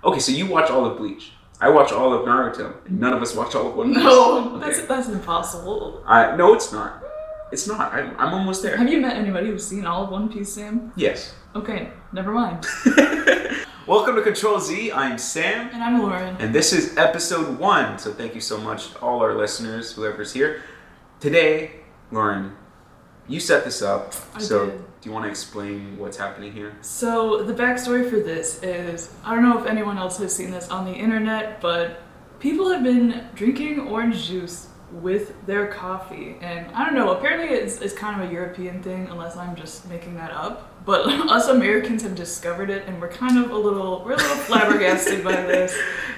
Okay, so you watch all of Bleach. I watch all of Naruto. And none of us watch all of One Piece. No, Okay. that's impossible. No, it's not. It's not. I'm almost there. Have you met anybody who's seen all of One Piece, Sam? Yes. Okay, never mind. Welcome to Ctrl Z. I'm Sam. And I'm Lauren. And this is episode 1. So thank you so much to all our listeners, whoever's here. Today, Lauren, you set this up. I did. Do you want to explain what's happening here? So the backstory for this is, I don't know if anyone else has seen this on the internet, but people have been drinking orange juice with their coffee. And I don't know, apparently it's kind of a European thing, unless I'm just making that up. But us Americans have discovered it, and we're a little flabbergasted by this.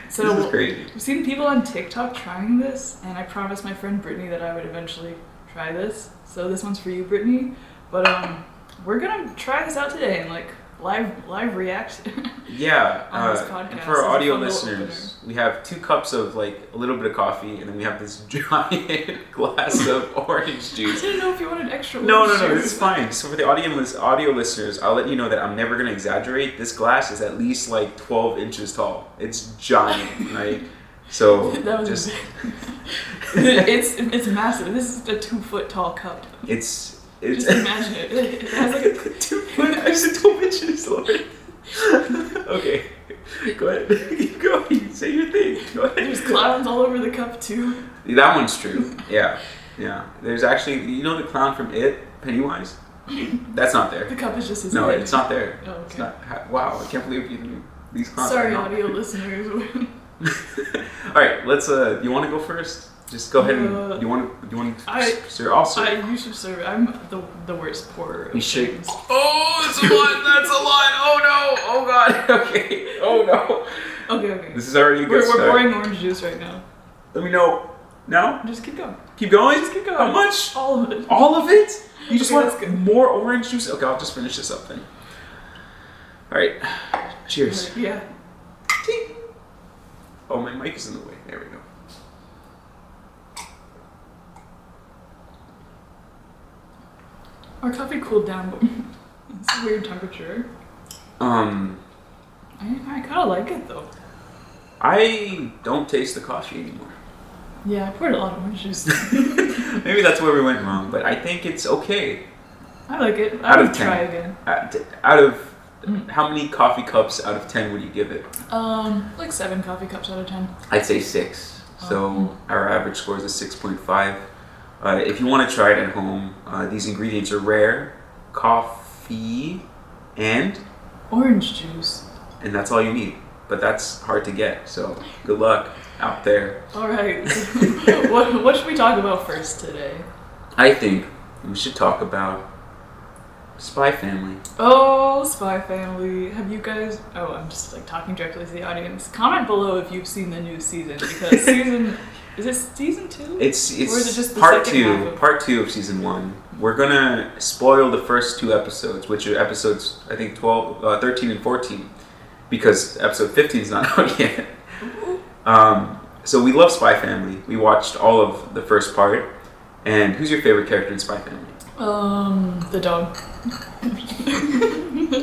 So this is crazy. We've seen people on TikTok trying this, and I promised my friend Brittany that I would eventually try this. So this one's for you, Brittany. But we're gonna try this out today and live reaction. Yeah, on this podcast. and for our It's a audio fun little listeners, we have 2 cups of a little bit of coffee, and then we have this giant glass of orange I juice. didn't know if you wanted extra. No, orange this juice. is fine. So for the audio listeners, I'll let you know that I'm never gonna exaggerate. This glass is at least 12 inches tall. It's giant, right? So That was just it's massive. This is a 2-foot tall cup. it's Just imagine it. It has a 2 foot. I said 12 inches, Lord. Okay, go ahead. Keep going. Say your thing. Go ahead. There's clowns all over the cup too. That one's true. Yeah. There's actually, the clown from It, Pennywise? That's not there. The cup is just his No, head. it's not there. Oh, okay. It's not. Wow, I can't believe you knew these clowns. Sorry, are not. audio listeners. All right, let's. You want to go first? Just go ahead and. You want to? Sir, I'll serve. You should serve. I'm the worst pourer. You shake. Oh, that's a lot. That's a lot. Oh no. Oh god. Okay. Oh no. Okay. This is already a good We're start. pouring orange juice right now. Let me know. Now? Just keep going. Keep going? Just keep going. How much? All of it. All of it? You just Okay, that's want good. more orange juice? Okay, I'll just finish this up then. All right. Cheers. Yeah. Ting. Oh, my mic is in the way. There we go. Our coffee cooled down, but it's a weird temperature. I kind of like it though. I don't taste the coffee anymore. Yeah, I poured a lot of orange juice. Maybe that's where we went wrong, but I think it's okay. I like it. Out I of would 10. try again. Out of how many coffee cups out of 10 would you give it? 7 coffee cups out of 10. I'd say 6. So our average score is a 6.5. If you want to try it at home, these ingredients are rare, coffee, and Orange juice. And that's all you need. But that's hard to get, so good luck out there. All right. What should we talk about first today? I think we should talk about Spy Family. Oh, Spy Family. Have you guys... Oh, I'm just talking directly to the audience. Comment below if you've seen the new season, because season... Is it season 2? It's or is it just the part second 2. half of... Part 2 of season 1. We're gonna spoil the first 2 episodes, which are episodes I think 13 and 14, because episode 15 is not out yet. So we love Spy Family. We watched all of the first part. And who's your favorite character in Spy Family? The dog.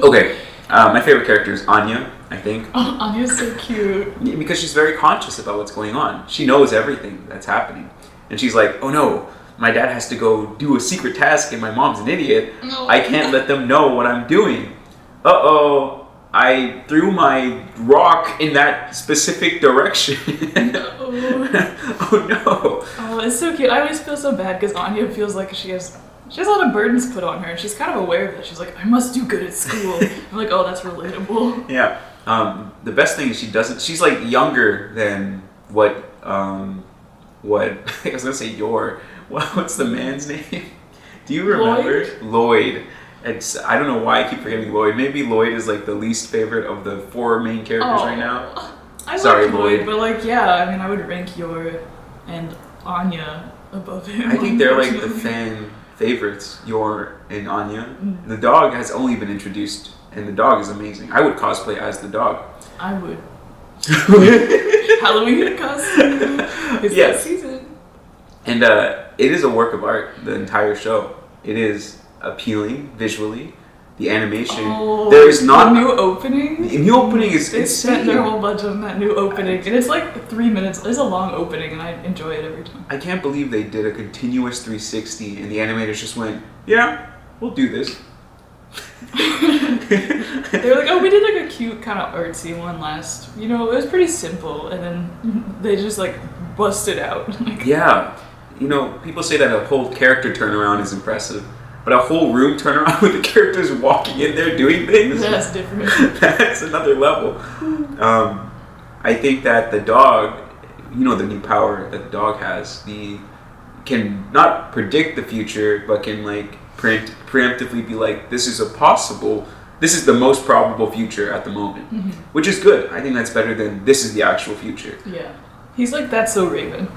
Okay, my favorite character is Anya, I think. Oh, Anya's so cute. Because she's very conscious about what's going on. She knows everything that's happening. And she's like, oh no, my dad has to go do a secret task and my mom's an idiot. No. I can't let them know what I'm doing. Uh-oh, I threw my rock in that specific direction. No. Oh no. Oh, it's so cute. I always feel so bad because Anya feels like she has a lot of burdens put on her, and she's kind of aware of it. She's like, I must do good at school. I'm like, oh, that's relatable. Yeah. The best thing is she's younger than what I was gonna say what's the man's name? Do you remember? Lloyd. I don't know why I keep forgetting Lloyd. Maybe Lloyd is the least favorite of the 4 main characters right now. I Sorry, like Lloyd, Lloyd. but I would rank Yor and Anya above him. I think they're the unfortunately. fan favorites, Yor and Anya. The dog has only been introduced, and the dog is amazing. I would cosplay as the dog. I would. Halloween costume. It's Yes. that season. And it is a work of art, the entire show. It is appealing visually. the animation. There is not the new opening. The new opening is they insane. spent their whole budget on that new opening, and it's like 3 minutes. It's a long opening, and I enjoy it every time. I can't believe they did a continuous 360, and the animators just went, "Yeah, we'll do this." They were like, "Oh, we did like a cute kind of artsy one last. You know, it was pretty simple," and then they just like busted out. Yeah, you know, people say that a whole character turnaround is impressive. But a whole room turnaround with the characters walking in there doing things? That's different. That's another level. I think that the dog, you know, the new power that the dog has, can not predict the future, but can like preemptively be like, this is the most probable future at the moment, which is good. I think that's better than this is the actual future. Yeah. He's like, that's so Raven.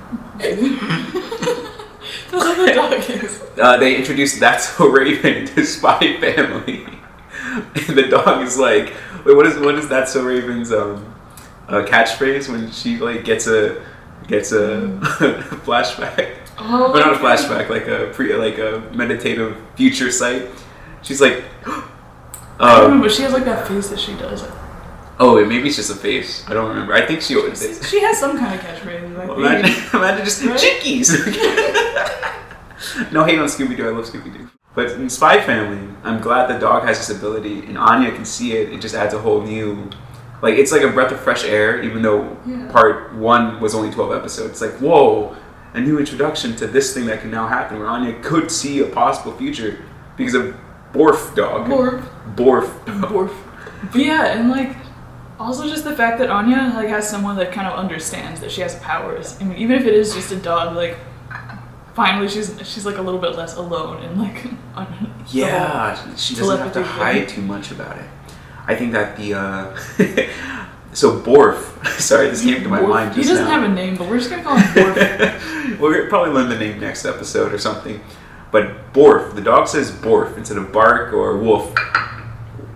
That's what the dog is. They introduced That's So Raven to Spy Family. And the dog is like, wait, what is That's So Raven's catchphrase when she like gets a flashback? Oh, or not a flashback, like a meditative future sight. She's like, I don't remember, but she has like that face that she does. Oh, maybe it's just a face. I don't remember. I think she has some kind of catchphrase. Like, imagine just right? Chickies. No hate on Scooby-Doo. I love Scooby-Doo. But in Spy Family, I'm glad the dog has this ability, and Anya can see it. It just adds a whole new, like, it's like a breath of fresh air. Even though part 1 was only 12 episodes, it's like, whoa, a new introduction to this thing that can now happen, where Anya could see a possible future because of Borf dog. Borf. But yeah, and like. Also, just the fact that Anya like has someone that kind of understands that she has powers. I mean, even if it is just a dog, like finally she's like a little bit less alone and like. She doesn't have to hide too much about it. I think that the so Borf. Sorry, this came to my mind just now. He doesn't have a name, but we're just gonna call him Borf. We'll probably learn the name next episode or something. But Borf, the dog says Borf instead of bark or woof.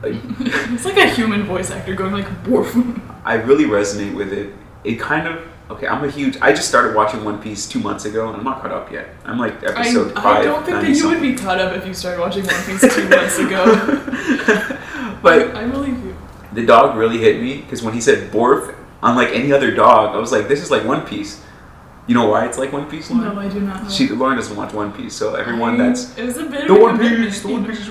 It's like a human voice actor going like Borf. I really resonate with it. It kind of I just started watching One Piece 2 months ago and I'm not caught up yet. I'm like episode 5. I don't think that you would be caught up if you started watching One Piece 2 months ago. But I believe you. The dog really hit me because when he said Borf, unlike any other dog, I was like, this is like One Piece. You know why it's like One Piece, Lauren? No, I do not know. Lauren doesn't watch One Piece, so everyone it was a bit the of One Piece.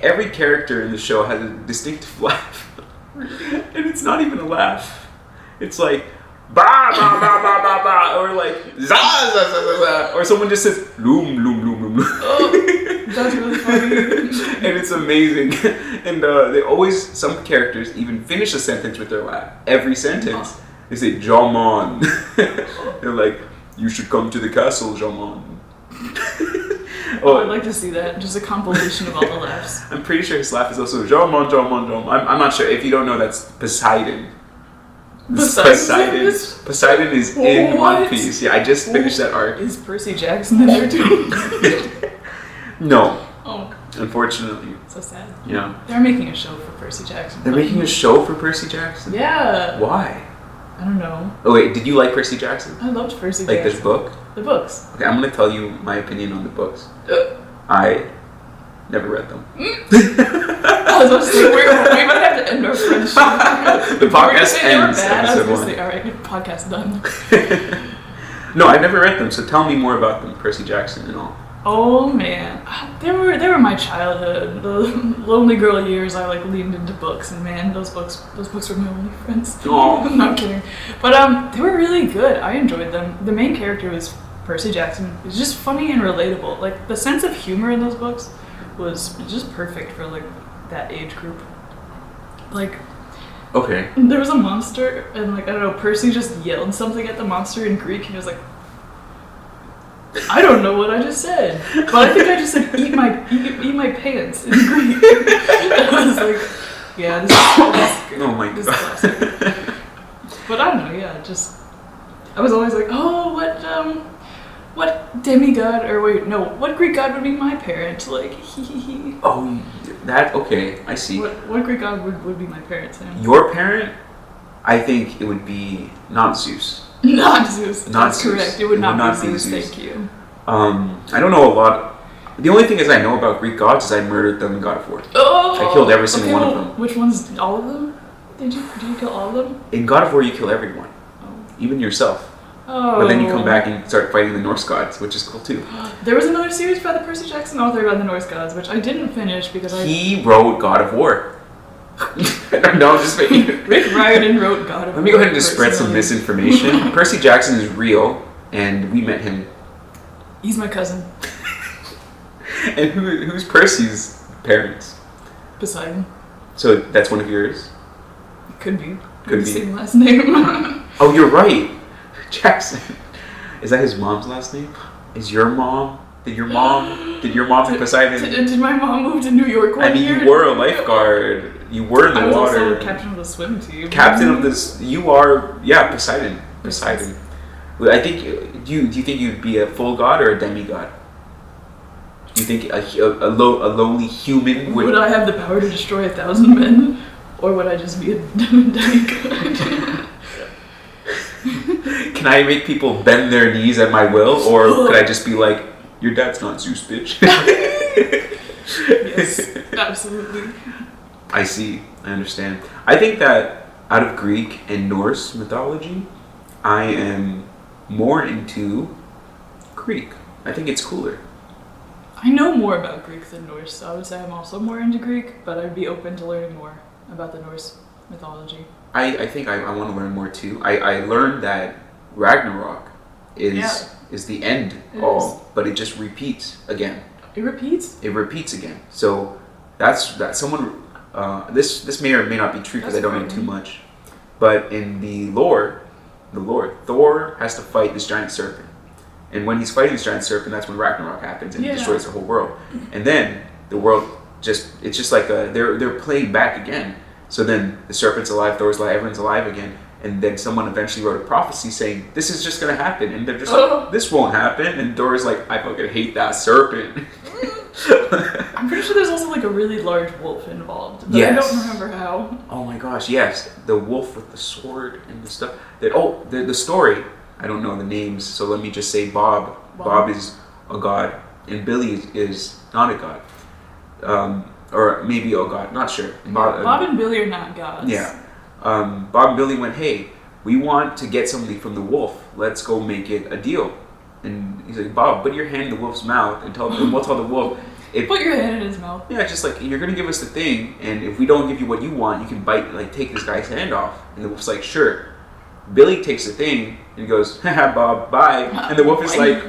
Every character in the show has a distinctive laugh, and it's not even a laugh. It's like ba ba ba ba ba ba, or like za za za za za, or someone just says loom loom loom loom loom. Oh, that's really funny, and it's amazing. And they always, some characters even finish a sentence with their laugh. Every sentence, they say Jamon. They're like, you should come to the castle, Jamon. Oh, I'd like to see that. Just a compilation of all the laughs. I'm pretty sure his laugh is also Jamon, Jamon, Jamon. I'm not sure. If you don't know, that's Poseidon. Poseidon is in One Piece. Yeah, I just finished that arc. Is Percy Jackson in there too? No. Oh. Unfortunately. So sad. Yeah. They're making a show for Percy Jackson. They're making a show for Percy Jackson? Yeah. Why? I don't know. Oh wait, did you like Percy Jackson? I loved Percy Jackson. Like this book? The books. Okay, I'm going to tell you my opinion on the books. I never read them. I was about to say, we might have to end our friendship. The podcast ends episode 1. Say, alright, podcast done. No, I've never read them, so tell me more about them, Percy Jackson and all. Oh man, they were my childhood. The lonely girl years. I like leaned into books, and man, those books were my only friends. Oh, I'm not kidding, but they were really good. I enjoyed them. The main character was Percy Jackson. It was just funny and relatable. Like the sense of humor in those books was just perfect for like that age group. Like, okay, there was a monster, and like I don't know, Percy just yelled something at the monster in Greek, and he was like, I don't know what I just said, but I think I just said eat my pants in Greek. I was like, yeah, this is good. Oh my this god. Is classic. But I don't know, yeah, just I was always like, oh, what demigod what Greek god would be my parent? Like he. Oh, that okay, I see. What Greek god would be my parent, Sam? Your parent, I think it would be not Zeus. Not Zeus. Not That's Zeus. correct. It would not be Zeus. Thank you. I don't know a lot. The only thing is I know about Greek gods is I murdered them in God of War. Oh! I killed every single one of them. Which ones? All of them? Did you kill all of them? In God of War, you kill everyone. Oh. Even yourself. Oh. But then you come back and start fighting the Norse gods, which is cool too. There was another series by the Percy Jackson author about the Norse gods, which I didn't finish because He wrote God of War. No, I'm just making... Rick Riordan wrote God of War. Let me go ahead and just spread some misinformation. Percy Jackson is real, and we met him. He's my cousin. And who's Percy's parents? Poseidon. So that's one of yours? Could be. Could be. Same last name. Oh, you're right. Jackson. Is that his mom's last name? Is your mom? Did your mom be Poseidon? Did my mom move to New York one year? You were a lifeguard. You were in the water. I was also captain of the swim team. Captain of this. You are, Poseidon. Poseidon. I think. Do you think you'd be a full god or a demigod? Do you think a lowly human would? Would I have the power to destroy 1,000 men, or would I just be a demigod? Can I make people bend their knees at my will, or could I just be like, your dad's not Zeus, bitch? Yes, absolutely. I see. I understand. I think that out of Greek and Norse mythology, I am more into Greek. I think it's cooler. I know more about Greek than Norse, so I would say I'm also more into Greek, but I'd be open to learning more about the Norse mythology. I think I want to learn more too. I learned that Ragnarok is the end all, but it just repeats again. It repeats? It repeats again. So that's someone. This may or may not be true because I don't know too much. But in the lore, Thor has to fight this giant serpent, and when he's fighting this giant serpent, that's when Ragnarok happens and destroys the whole world. And then the world it's just like they're playing back again. So then the serpent's alive, Thor's alive, everyone's alive again. And then someone eventually wrote a prophecy saying, this is just going to happen. And they're just like, this won't happen. And Thor's like, I fucking hate that serpent. I'm pretty sure there's also like a really large wolf involved. But I don't remember how. Oh my gosh, yes. The wolf with the sword and the stuff. The story, I don't know the names. So let me just say Bob. Bob is a god. And Billy is not a god. Or maybe a god, not sure. Bob and Billy are not gods. Yeah. Bob and Billy went, hey, we want to get something from the wolf. Let's go make it a deal. And he's like, Bob, put your hand in the wolf's mouth and we'll tell the wolf. Put your hand in his mouth. Yeah, just like, you're going to give us the thing, and if we don't give you what you want, you can take this guy's hand off. And the wolf's like, sure. Billy takes the thing and goes, haha, Bob, bye. And the wolf is like,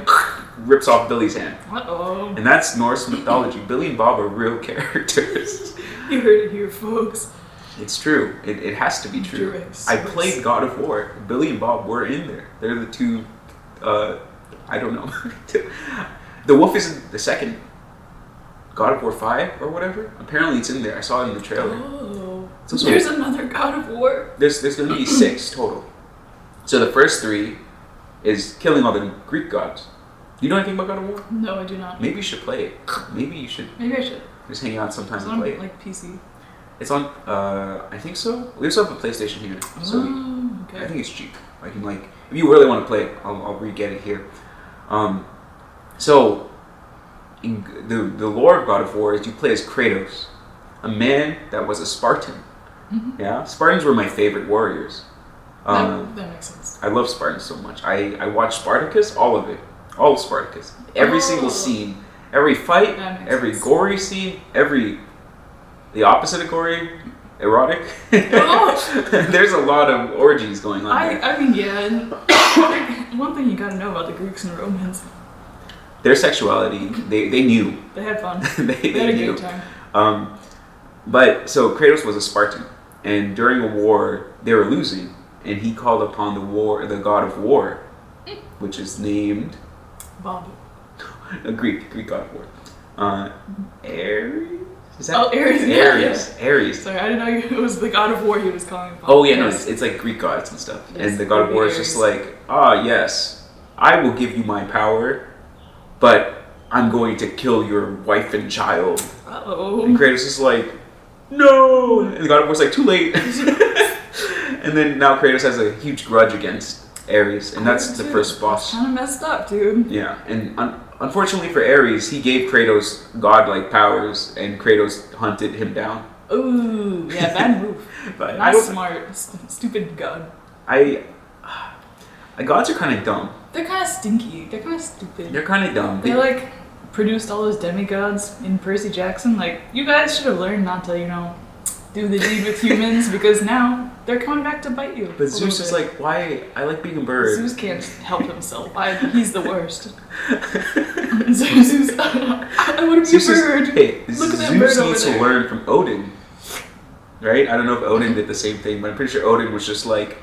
rips off Billy's hand. Uh-oh. And that's Norse mythology. Billy and Bob are real characters. You heard it here, folks. It's true. It has to be true. I played God of War. Billy and Bob were in there. They're the two, I don't know. The wolf is in the second God of War 5 or whatever. Apparently it's in there. I saw it in the trailer. Oh. There's another God of War. There's going to be 6 total. So the first 3 is killing all the Greek gods. Do you know anything about God of War? No, I do not. Maybe you should play it. Maybe you should. Maybe I should. Just hang out sometime and on, play it. Like PC. It's on, I think so. We also have a PlayStation here. So okay. I think it's cheap. I can if you really want to play it, I'll re-get it here. So, in the lore of God of War is you play as Kratos, a man that was a Spartan. Mm-hmm. Yeah? Spartans were my favorite warriors. That makes sense. I love Spartans so much. I watched Spartacus, all of it. All of Spartacus. Every single scene. Every fight, every gory scene, the opposite of gory, erotic. There's a lot of orgies going on. I mean, yeah. And one thing you gotta know about the Greeks and Romans. Their sexuality, they knew. They had fun. they had a knew. good time. But so Kratos was a Spartan, and during a war they were losing, and he called upon the god of war, which is named Bob. A Greek god of war. Ares? Is that Ares. Ares. Yeah. Ares. Sorry, I didn't know it was the god of war he was calling upon. Oh yeah, no, it's like Greek gods and stuff. Yes, and the god of war is just like, yes, I will give you my power, but I'm going to kill your wife and child. Uh-oh. And Kratos is like, no! And the god of war's like, too late. And then now Kratos has a huge grudge against Ares, and that's the first boss. Kind of messed up, dude. Yeah, and unfortunately for Ares, he gave Kratos godlike powers, and Kratos hunted him down. Ooh, yeah, bad move. But Not smart. Stupid god. Gods are kind of dumb. They're kind of stinky. They're kind of stupid. They're kind of dumb. They like produced all those demigods in Percy Jackson. Like, you guys should have learned not to, do the deed with humans, because now they're coming back to bite you. But Zeus is like, why? I like being a bird. Zeus can't help himself. He's the worst. Zeus, I want to be a bird. Look at that bird over there. Zeus needs to learn from Odin, right? I don't know if Odin did the same thing, but I'm pretty sure Odin was just like,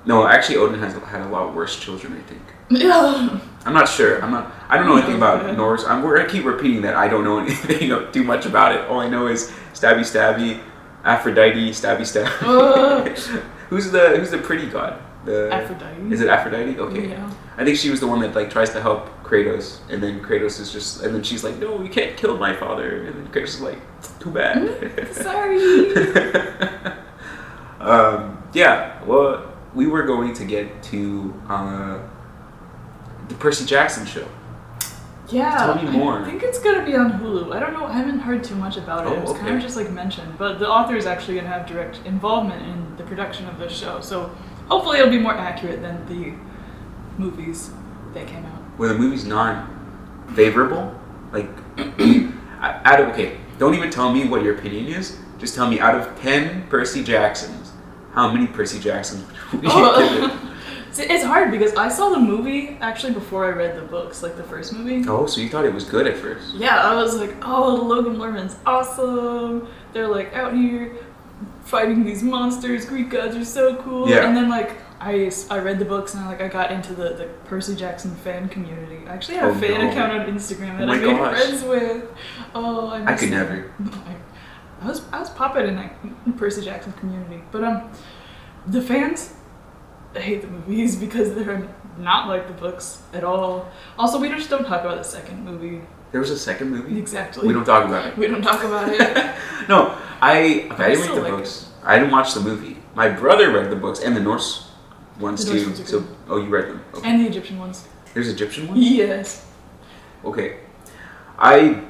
no, actually Odin had a lot worse children, I think. Yeah. I'm not sure. I don't know anything about Norse. We're gonna keep repeating that I don't know anything too much about it. All I know is stabby stabby, Aphrodite, stabby stab. Who's the pretty god? Aphrodite. Is it Aphrodite? Okay. Yeah. I think she was the one that like tries to help Kratos, and then Kratos is just, and then she's like, no, you can't kill my father, and then Kratos is like, too bad. Sorry. Yeah. Well, we were going to get to the Percy Jackson show. Yeah. Tell me more. I think it's gonna be on Hulu. I don't know. I haven't heard too much about it. It was kind of just like mentioned, but the author is actually gonna have direct involvement in the production of the show. So hopefully it'll be more accurate than the movies that came out. Were the movies non-favorable? Like, don't even tell me what your opinion is. Just tell me, out of 10 Percy Jacksons, how many Percy Jacksons would you give it? See, it's hard because I saw the movie actually before I read the books, like the first movie. Oh, so you thought it was good at first? Yeah, I was like, oh, the Logan Lerman's awesome. They're like out here fighting these monsters. Greek gods are so cool. Yeah. And then like I read the books and I got into the Percy Jackson fan community. I actually have a fan account on Instagram that I made friends with. Oh, I could never. I was popping in that Percy Jackson community, but the fans hate the movies because they're not like the books at all. Also, we just don't talk about the second movie. There was a second movie? Exactly. We don't talk about it. We don't talk about it. No, I didn't read the books. I didn't watch the movie. My brother read the books and the Norse ones too. You read them. Okay. And the Egyptian ones. There's Egyptian ones? Yes. Okay. I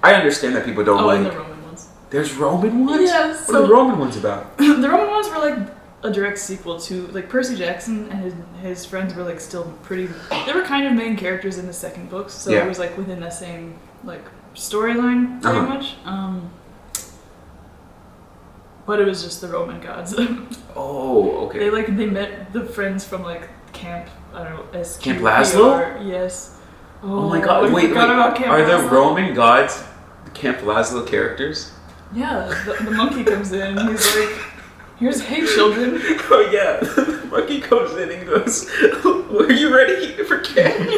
understand that people don't like... and the Roman ones. There's Roman ones? Yes. What are the Roman ones about? The Roman ones were like a direct sequel to, like, Percy Jackson and his friends were like still pretty, they were kind of main characters in the second book, so it was like within the same like storyline pretty much. But it was just the Roman gods. Oh, okay. They met the friends from like camp, I don't know, Camp Laszlo? Yes. Oh my god, wait. Are the Roman gods Camp Laszlo characters? Yeah, the monkey comes in and he's like, hey children. Oh yeah, the monkey comes in and goes, were you ready for camp?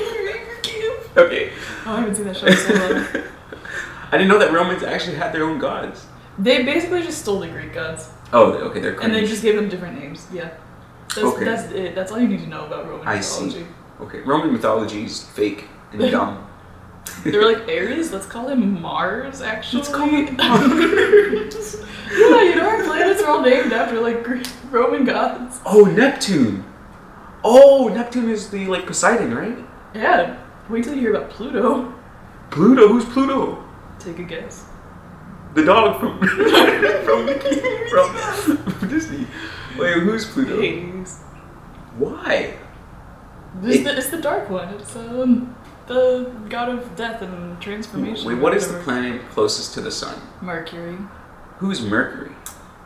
Okay. Oh, I haven't seen that show in so long. I didn't know that Romans actually had their own gods. They basically just stole the Greek gods. Oh, okay, they're cringe. And they just gave them different names, yeah. That's it. That's all you need to know about Roman mythology. See. Okay, Roman mythology is fake and dumb. They were like, Ares? Let's call him Mars, actually. Let's call him Mars. Yeah, our planets are all named after, like, Greek Roman gods. Oh, Neptune. Oh, Neptune is the, like, Poseidon, right? Yeah. Wait till you hear about Pluto. Pluto? Who's Pluto? Take a guess. The dog from from Disney. Wait, who's Pluto? Hades. Why? It's the dark one. It's the god of death and transformation. Wait, what is the planet closest to the sun? Mercury. Who's Mercury? Is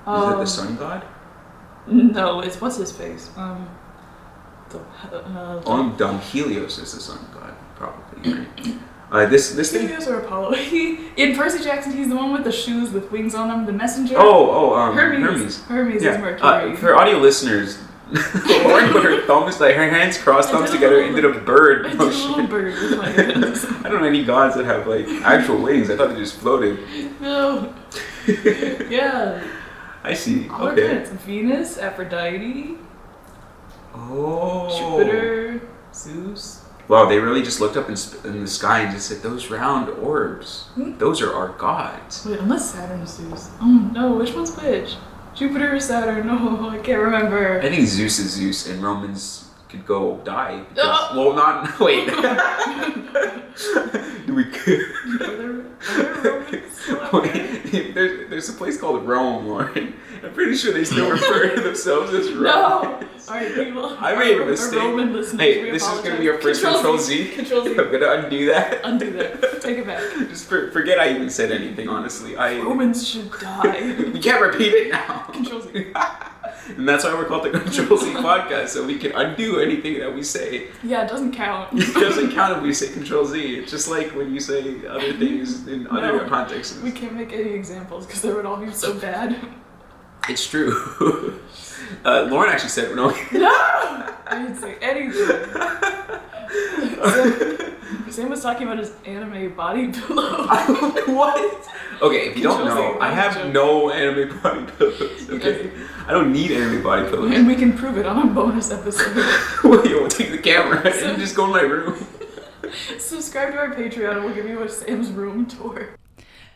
it the sun god? No, it's what's his face. I'm dumb. Helios is the sun god, probably. Right? This thing. Helios or Apollo? In Percy Jackson, he's the one with the shoes with wings on them. The messenger. Hermes. Hermes is Mercury. For audio listeners, Lauren put her thumbs, like her hands crossed, thumbs together, and did a bird motion. I did a little bird with my hands. I don't know any gods that have like actual wings. I thought they just floated. No. Yeah. I see. All okay. It's Venus, Aphrodite. Oh. Jupiter, Zeus. Wow, they really just looked up in the sky and just said, those round orbs, those are our gods. Wait, unless Saturn is Zeus. Oh no, which one's which? Jupiter or Saturn? No, I can't remember. I think Zeus is Zeus and Romans could go die. Because, well, not wait. Do we? Are there Romans still out there? Wait, there's a place called Rome, Lauren. I'm pretty sure they still refer to themselves as Rome. No! Alright, people. I made a mistake. Roman listeners, Hey, this is going to be your first Ctrl Z. Ctrl Z. I'm going to undo that. Undo that. Take it back. Just forget I even said anything, honestly. Romans should die. We can't repeat it now. Ctrl Z. And that's why we're called the Ctrl Z Podcast, so we can undo anything that we say. Yeah, it doesn't count. It doesn't count if we say Ctrl Z. It's just like when you say other things in other contexts. We can't make any examples because they would all be so bad. It's true. Lauren actually said no. No! I didn't say anything. Sam was talking about his anime body pillow. What? Okay, if you don't know, I have no anime body pillows. Okay, I don't need anime body pillows. And we can prove it on a bonus episode. We'll take the camera and just go in my room. Subscribe to our Patreon and we'll give you a Sam's room tour.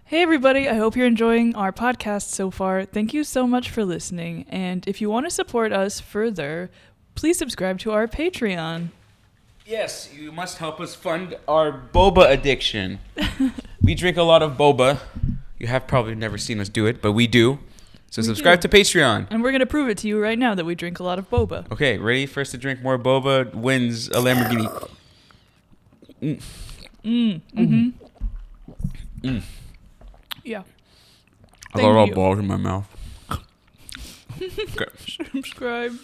Hey everybody, I hope you're enjoying our podcast so far. Thank you so much for listening. And if you want to support us further, please subscribe to our Patreon. Yes, you must help us fund our boba addiction. We drink a lot of boba. You have probably never seen us do it, but we do. So subscribe to Patreon. And we're going to prove it to you right now that we drink a lot of boba. Okay, ready for us to drink more boba wins a Lamborghini. Yeah. I got all balls in my mouth. Okay. Subscribe.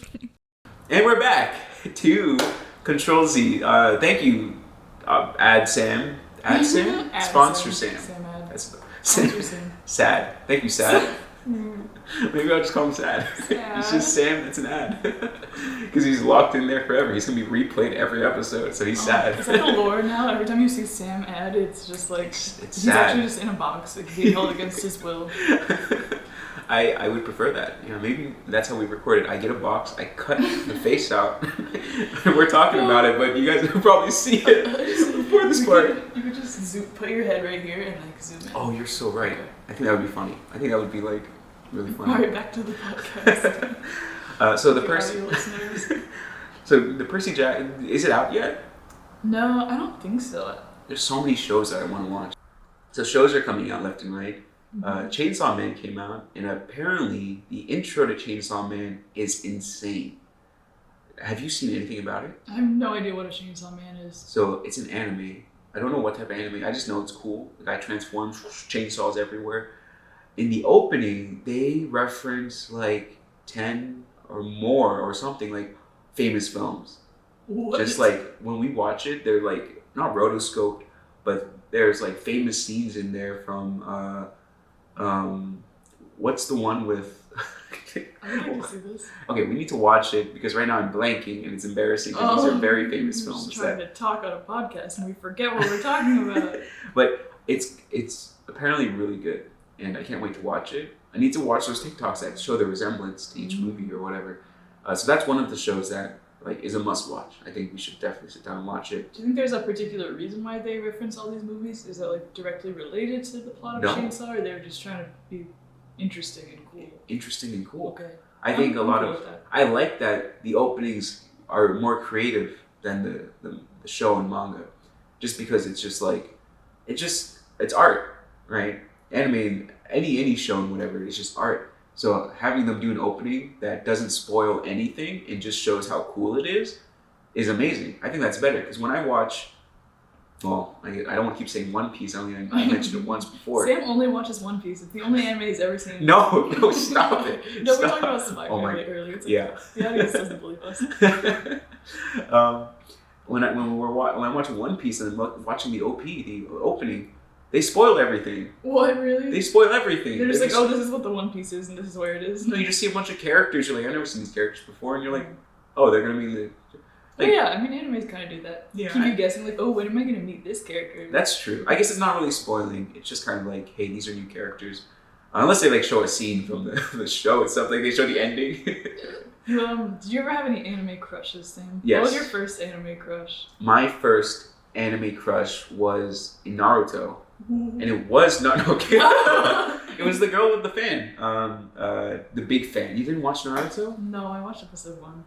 And we're back to Ctrl Z. Thank you, Ad Sam. Ad Sam? Sponsor Sam. Sam Ad. That's Sponsor Sam. Sad. Thank you, Sad. Maybe I'll just call him Sad. It's just Sam, it's an ad. Because he's locked in there forever. He's going to be replayed every episode, so he's sad. Is that the lore now? Every time you see Sam Ad, it's just like, he's sad. actually just in a box, like being held against his will. I would prefer that. You know, maybe that's how we record it. I get a box, I cut the face out. We're talking about it, but you guys will probably see it before this part. You could just put your head right here and like zoom in. Oh, you're so right. Okay. I think that would be funny. I think that would be like really funny. Alright, back to the podcast. So the Percy Jackson, is it out yet? No, I don't think so. There's so many shows that I want to watch. So shows are coming out left and right. Chainsaw Man came out, and apparently the intro to Chainsaw Man is insane. Have you seen anything about it? I have no idea what a Chainsaw Man is. So it's an anime. I don't know what type of anime. I just know it's cool. The guy transforms, chainsaws everywhere. In the opening, they reference like 10 or more or something like famous films. What? Just like when we watch it, they're like not rotoscoped, but there's like famous scenes in there from what's the one with I need to see this. Okay, we need to watch it because right now I'm blanking and it's embarrassing because these are very famous films. Just trying to talk on a podcast and we forget what we're talking about. But it's apparently really good and I can't wait to watch it. I need to watch those TikToks that show the resemblance to each movie or whatever. So that's one of the shows that like is a must watch. I think we should definitely sit down and watch it. Do you think there's a particular reason why they reference all these movies? Is that like directly related to the plot of Chainsaw, or they're just trying to be interesting and cool? Interesting and cool. Okay. I think a lot of I like that the openings are more creative than the show and manga, just because it's just like it's art, right? Anime, any show and whatever, it's just art. So having them do an opening that doesn't spoil anything and just shows how cool it is amazing. I think that's better because when I watch, well, I don't want to keep saying One Piece. I mentioned it once before. Sam only watches One Piece. It's the only anime he's ever seen. No, stop it. No, stop. we talked about Spy Family earlier. It's like, yeah. The audience doesn't believe us. When I'm watching One Piece and I'm watching the opening, they spoil everything. What, really? They spoil everything. They're just like, oh, this is what the One Piece is and this is where it is. No, you just see a bunch of characters. You're like, I've never seen these characters before. And you're like, oh, they're going to be the... Like, yeah, I mean, animes kind of do that. Yeah, Keep you guessing, like, oh, when am I going to meet this character? That's true. I guess it's not really spoiling. It's just kind of like, hey, these are new characters. Unless they like show a scene from the show itself. Like they show the ending. Did you ever have any anime crushes, Sam? Yes. What was your first anime crush? My first anime crush was in Naruto. And it was not okay. It was the girl with the fan, the big fan. You didn't watch Naruto? No, I watched episode 1.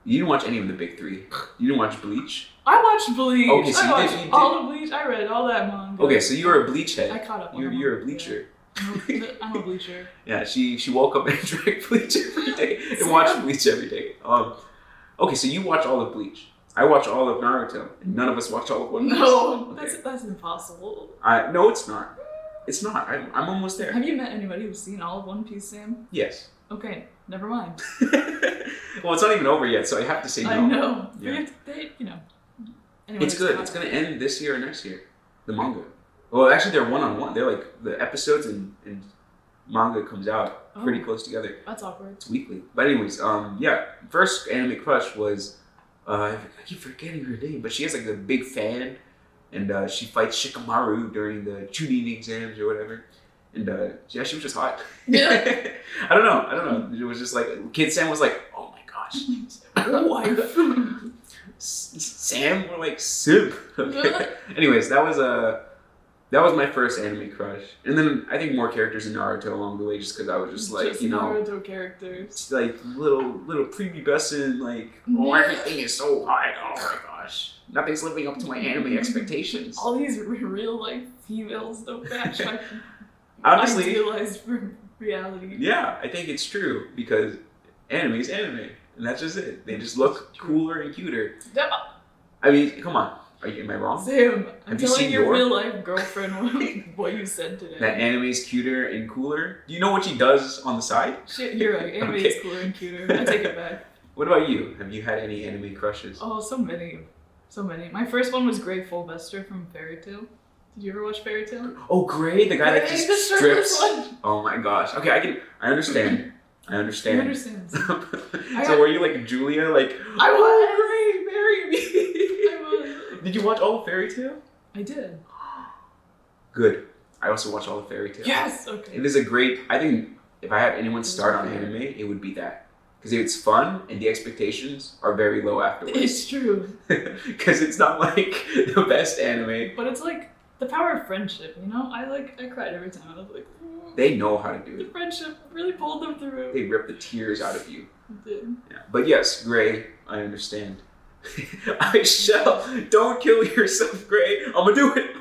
You didn't watch any of the big three. You didn't watch Bleach. I watched Bleach. Okay, so I you watched did. all of Bleach. I read all that manga. Okay, so you're a Bleach head. I caught up. You're a Bleacher. Yeah. I'm a Bleacher. Yeah, she woke up and drank Bleach every day and watched Bleach every day. Okay, so you watch all of Bleach. I watch all of Naruto, and none of us watch all of One Piece. No, okay. that's impossible. No, it's not. It's not. I'm almost there. Have you met anybody who's seen all of One Piece, Sam? Yes. Okay, never mind. Well, it's not even over yet, so I have to say no. I know. Yeah. Anyways, It's good. It's going to end this year or next year, the manga. Well, actually, they're one-on-one. They're like, the episodes and manga comes out pretty close together. That's awkward. It's weekly. But anyways, yeah, first anime crush was, I keep forgetting her name, but she has like a big fan, and she fights Shikamaru during the Chunin exams or whatever. And yeah, she was just hot. Yeah. I don't know. It was just like, Kid Sam was like, oh my gosh. Wife. Sam, we're like simp. Okay. Anyways, that was my first anime crush, and then I think more characters in Naruto along the way, just because I was just like, Naruto characters, like little prepubescent, like everything is so hot. Oh my gosh, nothing's living up to my anime expectations. All these real life females don't match my honestly idealized reality. Yeah, I think it's true because anime is anime, and that's just it. They just look cooler and cuter. Yeah. I mean, come on. Am I wrong? Sam, I'm telling your THOR? real life girlfriend what you said today. That anime is cuter and cooler. Do you know what she does on the side? Shit, you're right. Anime is cooler and cuter. I take it back. What about you? Have you had any anime crushes? Oh, so many. My first one was Gray Fullbester from Fairy Tail. Did you ever watch Fairy Tail? Oh, Gray, the guy that Gray, just the strips. one. Oh my gosh. Okay, I understand. I understand. You understand. So were you like Julia, like, I was. Gray, marry me? I was. Did you watch all of Fairy Tail? I did. Good. I also watched all of Fairy Tail. Yes. Okay. It is a great. I think if I had anyone start on anime, it would be that because it's fun and the expectations are very low afterwards. It's true. Because it's not like the best anime. But it's like the power of friendship. You know, I cried every time. I was like, they know how to do the it. friendship really pulled them through. They rip the tears out of you. It did. Yeah. But yes, Gray, I understand. I shall. Don't kill yourself, Gray. I'm gonna do it.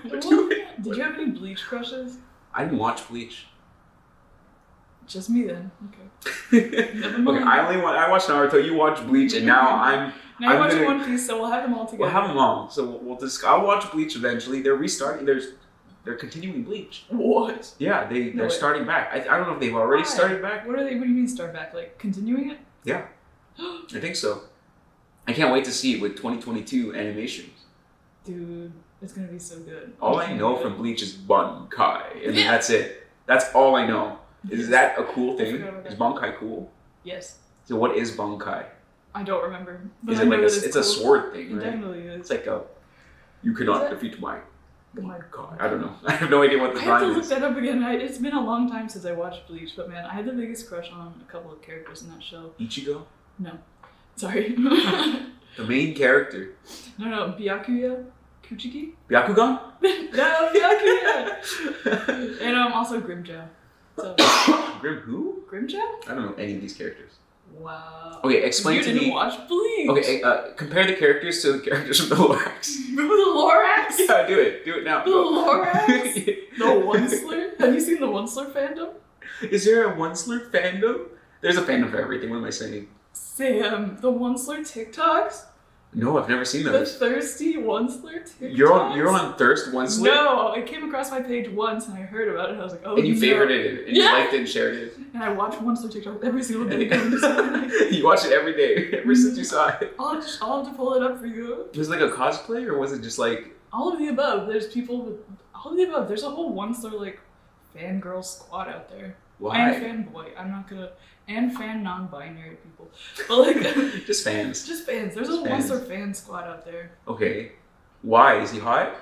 Did you have any Bleach crushes? I didn't watch Bleach. Just me then. Okay. Never mind. Okay, I watched Naruto. You watch Bleach, and now I'm watching One Piece, so we'll have them all together. We'll have them all. So I'll watch Bleach eventually. They're restarting. They're continuing Bleach. What? Yeah, they're starting back. I don't know if they've already started back. What do you mean start back? Like continuing it? Yeah. I think so. I can't wait to see it with 2022 animations. Dude, it's gonna be so good. All I know from Bleach is Bankai, and that's it. That's all I know. Is that a cool thing? Is Bankai cool? Yes. So what is Bankai? I don't remember. But Is it like it's a sword thing, It right? definitely is. It's like you cannot defeat my God. I don't know. I have no idea what the I have to line look is. that up again. It's been a long time since I watched Bleach, but man, I had the biggest crush on a couple of characters in that show. Ichigo? No. Sorry. The main character. No, Byakuya? Kuchiki? Byakugan? No, Byakuya! And also Grimjaw. So, Grim who? Grimjaw? I don't know any of these characters. Wow. Okay, explain to me. You didn't watch Bleach. Okay, compare the characters to the characters from the Lorax. Remember the Lorax? Yeah, do it. Do it now. The Lorax? The Onceler? Have you seen the Onceler fandom? Is there a Onceler fandom? There's a fandom for everything. What am I saying? Sam, the Onceler TikToks? No, I've never seen those. The thirsty Onceler TikToks? You're on Thirst Onceler? No, I came across my page once and I heard about it and I was like, oh, and you favorited it, and you liked it and shared it. And I watch Onceler TikTok every single day. You watch it every day, ever since you saw it. I'll have to pull it up for you. Was it like a cosplay, or was it just like... All of the above. There's people with... All of the above. There's a whole Onceler, like, fangirl squad out there. Why? And fanboy. I'm not gonna... And fan non-binary people. But like... Just fans. Just fans. There's a Onceler fan squad out there. Okay. Why? Is he hot?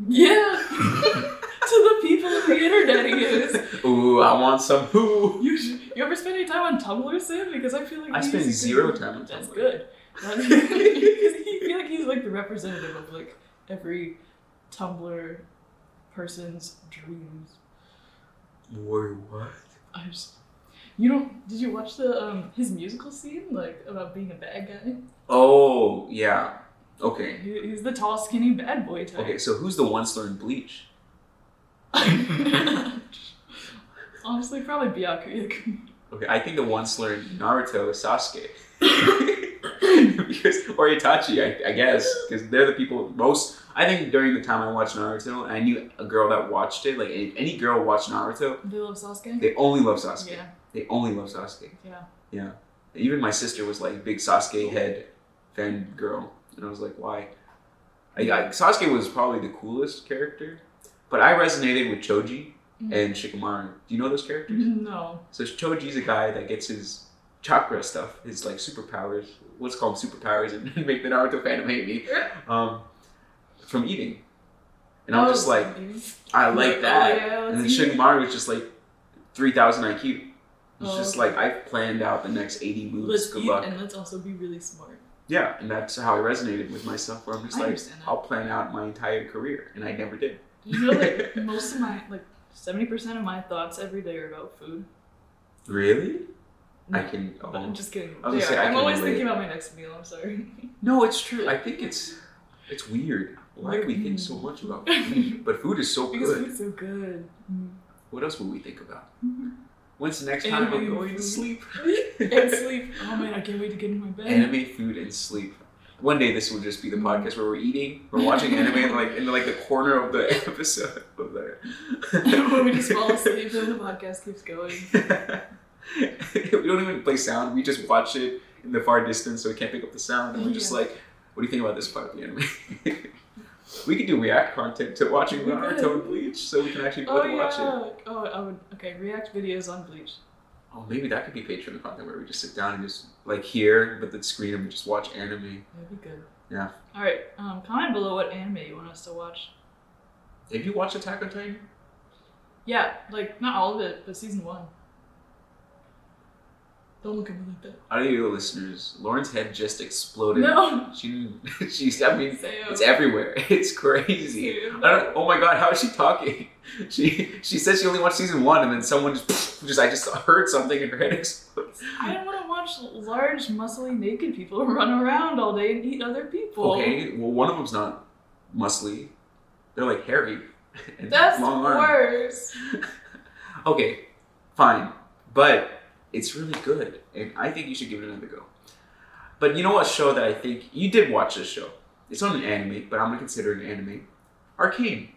Yeah! To the people of the internet he is. Ooh, I want some who. You ever spend any time on Tumblr, Sam? Because I feel like I spend zero time on Tumblr. That's good. Because I feel like he's like the representative of like every Tumblr person's dreams. Or what? Did you watch the his musical scene, like, about being a bad guy? Oh, yeah. Okay. He's the tall, skinny bad boy type. Okay, so who's the onceler in Bleach? Honestly, probably Byakuya. Okay, I think the onceler in Naruto is Sasuke. Or Itachi, I guess, because they're the people most. I think during the time I watched Naruto, and I knew a girl that watched it. Like any girl watched Naruto, They love Sasuke. they only love Sasuke. Yeah. They only love Sasuke. Yeah. Yeah. Even my sister was like big Sasuke head fan girl, and I was like, why? Sasuke was probably the coolest character, but I resonated with Choji and Shikamaru. Do you know those characters? No. So Choji's a guy that gets his chakra stuff, his like superpowers, what's called superpowers, and make the Naruto fandom hate me, from eating. And I'm just like, I like that. Yeah, and then Shikamaru was just like 3,000 IQ. It's just like, I've planned out the next 80 moves. Let's Good eat luck. and let's also be really smart. Yeah, and that's how I resonated with myself, where I'm just I like, understand that. I'll plan out my entire career, and I never did. You know that most of my, like, 70% of my thoughts every day are about food. Really? No, I can. but I'm just kidding. I was gonna say, I I'm can always relate. thinking about my next meal. I'm sorry. No, it's true. I think it's weird. Why do we think so much about food? But food is so Because good. food's so good. What else will we think about? When's the next time I'm going to sleep? And sleep. Oh man, I can't wait to get in my bed. Anime, food, and sleep. One day this will just be the podcast where we're eating, we're watching anime, and in the corner of the episode of there. Where we just fall asleep and the podcast keeps going. We don't even play sound. We just watch it in the far distance, so we can't pick up the sound. And we're just like, "What do you think about this part of the anime?" We could do react content to watching Naruto and Bleach, so we can actually both watch it. Oh, I would. Okay, react videos on Bleach. Oh, maybe that could be Patreon content where we just sit down and just like here, but the screen and we just watch anime. That'd be good. Yeah. All right. Comment below what anime you want us to watch. Have you watched Attack on Titan? Yeah, like not all of it, but season 1. Don't look at me like that. Audio listeners, Lauren's head just exploded. No. She's. I mean, it's everywhere. It's crazy. Oh my god, how is she talking? She says she only watched season 1, and then someone I just heard something and her head exploded. I don't want to watch large, muscly, naked people run around all day and eat other people. Okay, well one of them's not muscly. They're like hairy. And That's long arms. worse. Okay, fine, but it's really good, and I think you should give it another go. But you know what show that I think you did watch this show? It's not an anime, but I'm gonna consider it an anime. Arcane.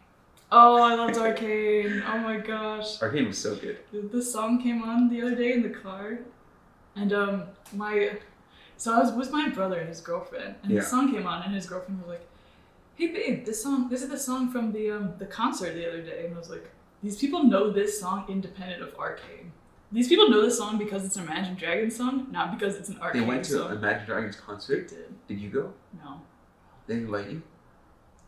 Oh, I loved Arcane. Oh my gosh. Arcane was so good. The song came on the other day in the car, and so I was with my brother and his girlfriend, and the song came on, and his girlfriend was like, "Hey babe, this is the song from the concert the other day," and I was like, "These people know this song independent of Arcane. These people know this song because it's an Imagine Dragons song, not because it's an Arcane song." They went to Imagine Dragons concert? They did. Did you go? No. They didn't invite you?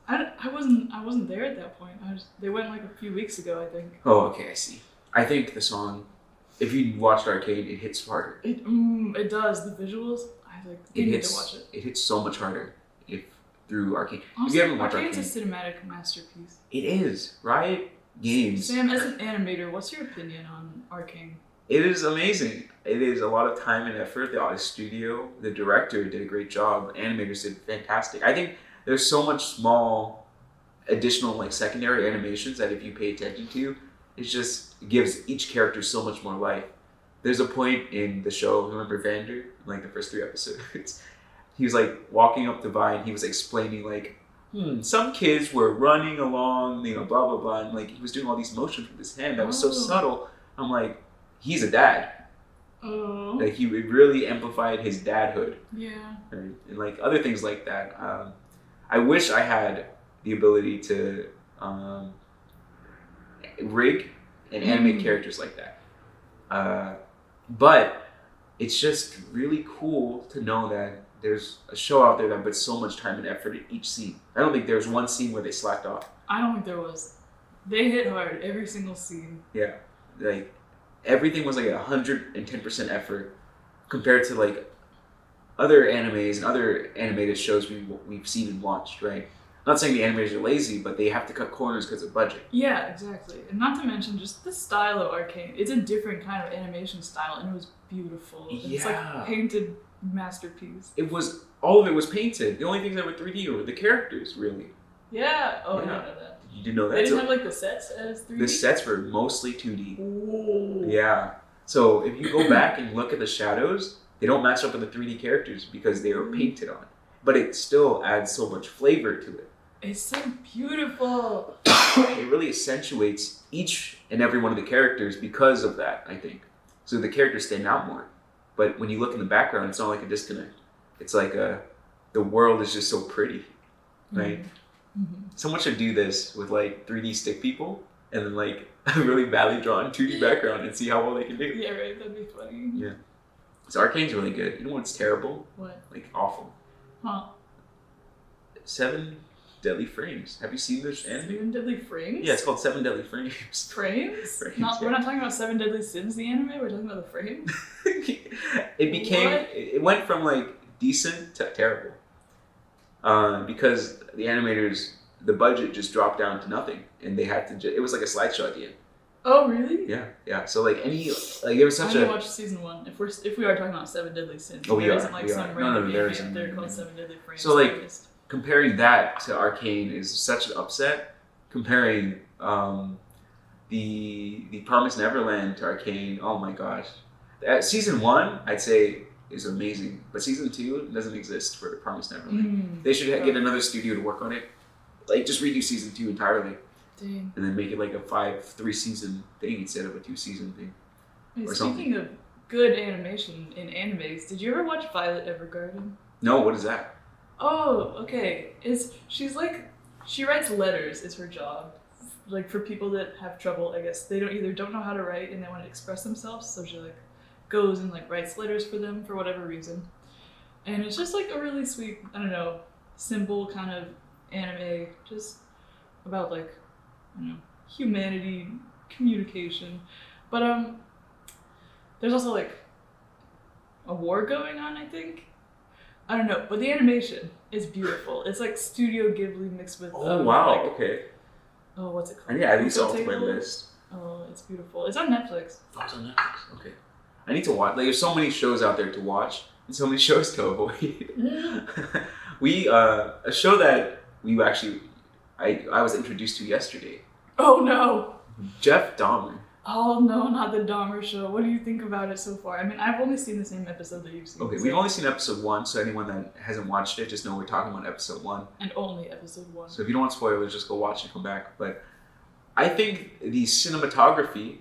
I wasn't there at that point. They went like a few weeks ago, I think. Oh, okay, I see. I think the song, if you watched Arcane, it hits harder. It does. The visuals, you need to watch it. It hits so much harder through Arcane. Also, if you haven't watched Arcane's Arcane, a cinematic masterpiece. it is. Riot Games. Sam, as an animator, what's your opinion on Arcane? It is amazing. It is a lot of time and effort. The studio, the director did a great job. Animators did fantastic. I think there's so much small, additional secondary animations that if you pay attention to, it just gives each character so much more life. There's a point in the show, remember Vander, the first 3 episodes? He was walking up to Vi and he was explaining some kids were running along, blah blah blah, and he was doing all these motions with his hand that was so subtle. I'm like, he's a dad. Oh. He really amplified his dadhood. Yeah. Right? And other things like that. I wish I had the ability to rig and animate characters like that. But it's just really cool to know that there's a show out there that puts so much time and effort in each scene. I don't think there's one scene where they slacked off. I don't think there was. They hit hard every single scene. Yeah. Everything was 110% effort compared to other animes and other animated shows we've seen and watched, right? not saying the animators are lazy, but they have to cut corners because of budget. Yeah, exactly. And not to mention just the style of Arcane. It's a different kind of animation style, and it was beautiful. Yeah. It's like a painted masterpiece. All of it was painted. The only things that were 3D were the characters, really. Yeah. Oh, I Yeah. didn't know that. You didn't know that? They didn't have like the sets as 3D? The sets were mostly 2D. Ooh. Yeah. So if you go back and look at the shadows, they don't match up with the 3D characters because they were painted on. But it still adds so much flavor to it. It's so beautiful. It really accentuates each and every one of the characters because of that, I think. So the characters stand out more. But when you look in the background, it's not like a disconnect. It's like the world is just so pretty, right? Mm-hmm. Someone should do this with like 3D stick people and then like a really badly drawn 2D background and see how well they can do. Yeah, right. That'd be funny. Yeah. So Arcane's really good. You know what's terrible? What? Like awful. Huh? 7 Deadly Frames. Have you seen this anime? 7 Deadly Frames? Yeah, it's called 7 Deadly Frames. Frames? Frames, Not, yeah. We're not talking about 7 Deadly Sins, the anime. We're talking about the frames. It became. What? It went from like decent to terrible. Because the animators, the budget just dropped down to nothing, and they had to. It was like a slideshow at the end. Oh, really? Yeah. So like there was I such didn't a. watch season 1. If we are talking about 7 Deadly Sins, Oh, we there are, isn't like we some are. random there anime isn't. up there called 7 Deadly Frames. So, like, comparing that to Arcane is such an upset. Comparing the Promised Neverland to Arcane, oh my gosh. Season 1, I'd say, is amazing, but season 2 doesn't exist for Promised Neverland. They should get another studio to work on it. Like, just redo season 2 entirely. Dang. And then make it like a 3 season thing instead of a 2 season thing. Hey, or speaking of good animation in animes, did you ever watch Violet Evergarden? No, what is that? Oh, okay. She writes letters is her job. Like for people that have trouble, I guess they don't know how to write and they want to express themselves, so she like goes and like writes letters for them for whatever reason. And it's just like a really sweet, I don't know, simple kind of anime, just about like, I don't know, humanity, communication. But there's also like a war going on, I think. I don't know, but the animation is beautiful. It's like Studio Ghibli mixed with like, okay. oh, what's it called? Yeah, at least Pencil off my Table? list. Oh, it's beautiful. It's on Netflix. Oh, it's on Netflix. Okay. I need to watch. Like, there's so many shows out there to watch and so many shows to avoid. A show that we actually, I was introduced to yesterday. Oh no! Jeff Dahmer. Oh no, not the Dahmer show. What do you think about it so far? I mean, I've only seen the same episode that you've seen. Okay, so- we've only seen episode 1, so anyone that hasn't watched it, just know we're talking about episode 1. And only episode 1. So if you don't want spoilers, just go watch and come back. But I think the cinematography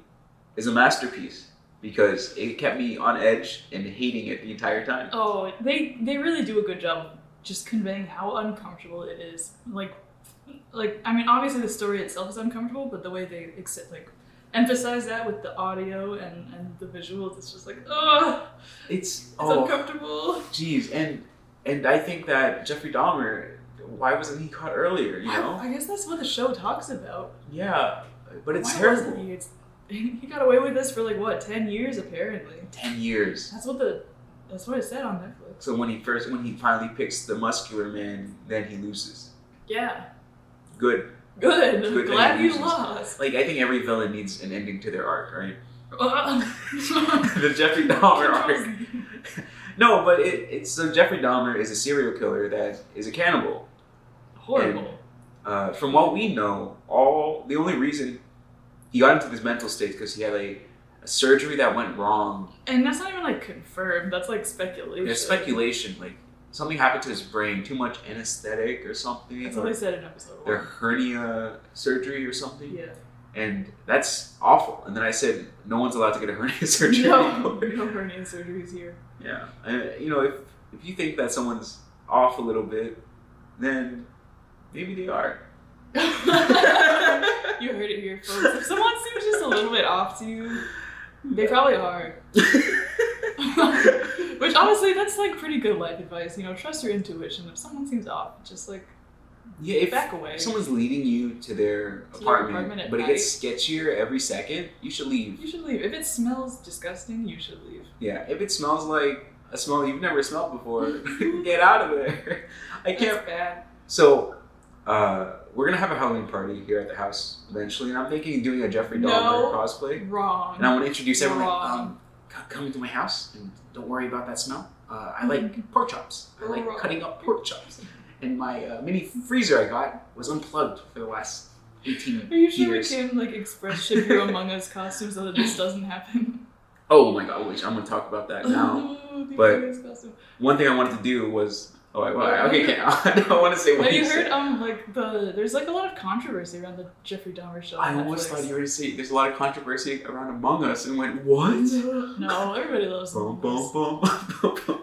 is a masterpiece because it kept me on edge and hating it the entire time. Oh, they really do a good job of just conveying how uncomfortable it is. Like I mean, obviously the story itself is uncomfortable, but the way they emphasize that with the audio and the visuals, it's just like, ugh, it's uncomfortable. Jeez, and I think that Jeffrey Dahmer, why wasn't he caught earlier? You know? I guess that's what the show talks about. Yeah, but it's Why terrible. wasn't he got away with this for like what, 10 years apparently. 10 years. That's what it said on Netflix. So when he finally picks the muscular man, then he loses. Yeah. Good. Good. Glad thing he loses. lost. Like, I think every villain needs an ending to their arc, right? The The Jeffrey Dahmer arc. No, but it's so Jeffrey Dahmer is a serial killer that is a cannibal. Horrible. And, from what we know, the only reason he got into this mental state because he had a surgery that went wrong. And that's not even like confirmed. That's like speculation. It's speculation. Like something happened to his brain, too much anesthetic or something. That's what they said in episode 1. Their hernia surgery or something. Yeah. And that's awful. And then I said, no one's allowed to get a hernia surgery. No anymore. hernia surgeries here. Yeah. And, if you think that someone's off a little bit, then maybe they are. You heard it here, folks. If someone seems just a little bit off to you, they probably are. Which honestly, that's like pretty good life advice. Trust your intuition. If someone seems off, just like back away. If someone's leading you to their apartment but it gets sketchier every second, you should leave. You should leave. If it smells disgusting, you should leave. Yeah, if it smells like a smell you've never smelled before, get out of there. I can't. That's bad. So, we're gonna have a Halloween party here at the house eventually, and I'm thinking of doing a Jeffrey Dahmer cosplay. Wrong. And I want to introduce everyone. Come into my house and don't worry about that smell. I like pork chops. I like cutting up pork chops. And my mini freezer I got was unplugged for the last 18 years. Are you sure we can like express ship your Among Us costumes so that this doesn't happen? Oh my god, wait, I'm gonna talk about that now. But one thing I wanted to do was okay, I want to say what you heard. There's like a lot of controversy around the Jeffrey Dahmer show. I almost thought you were going to say there's a lot of controversy around Among Us, and went what? No, everybody loves Among Us.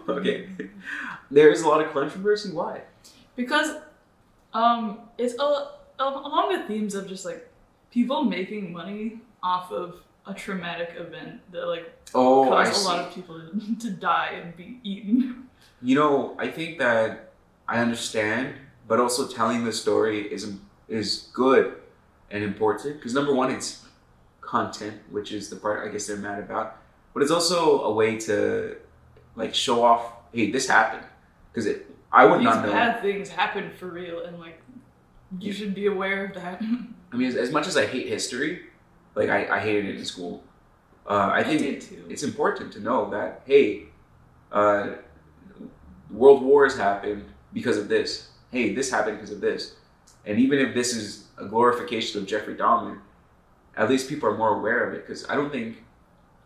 Okay, there is a lot of controversy. Why? Because it's along the themes of just like people making money off of a traumatic event that caused a lot of people to die and be eaten. You know, I think that I understand, but also telling the story is good and important because number one, it's content, which is the part I guess they're mad about, but it's also a way to like show off, hey, this happened, because I would not know. These bad things happen for real, and like you should be aware of that. I mean, as much as I hate history, like I hated it in school. I think it's important to know that hey. World wars happened because of this. Hey, this happened because of this. And even if this is a glorification of Jeffrey Dahmer, at least people are more aware of it. Because I don't think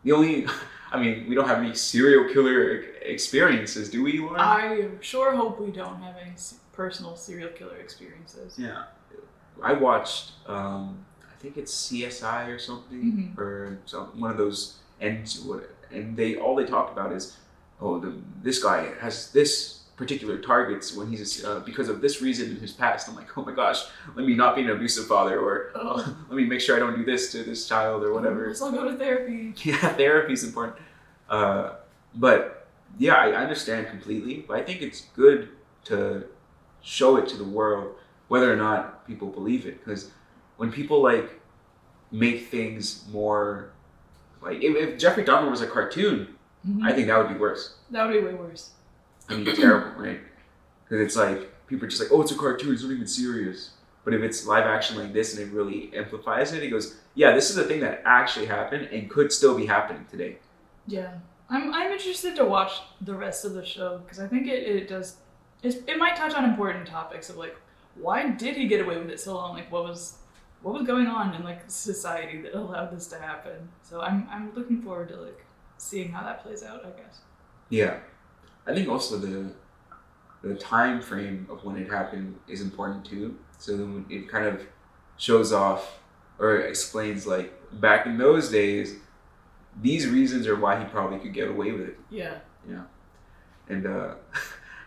we don't have any serial killer experiences, do we, Lauren? I sure hope we don't have any personal serial killer experiences. Yeah. I watched, I think it's CSI or something, or one of those, and all they talk about is, this guy has this particular targets when he's because of this reason in his past. I'm like, oh my gosh, let me not be an abusive father, or let me make sure I don't do this to this child or whatever. Let's all go to therapy. Yeah, therapy is important. But yeah, I understand completely. But I think it's good to show it to the world, whether or not people believe it. Because when people like make things more like if Jeffrey Dahmer was a cartoon. I think that would be worse. That would be way worse. I mean, terrible, right? Because it's like, people are just like, oh, it's a cartoon, it's not even serious. But if it's live action like this and it really amplifies it, it goes, yeah, this is a thing that actually happened and could still be happening today. Yeah. I'm interested to watch the rest of the show because I think it might touch on important topics of like, why did he get away with it so long? Like, what was going on in like society that allowed this to happen? So I'm looking forward to like seeing how that plays out, I guess. Yeah. I think also the time frame of when it happened is important too. So then it kind of shows off or explains like back in those days, these reasons are why he probably could get away with it. Yeah. Yeah. And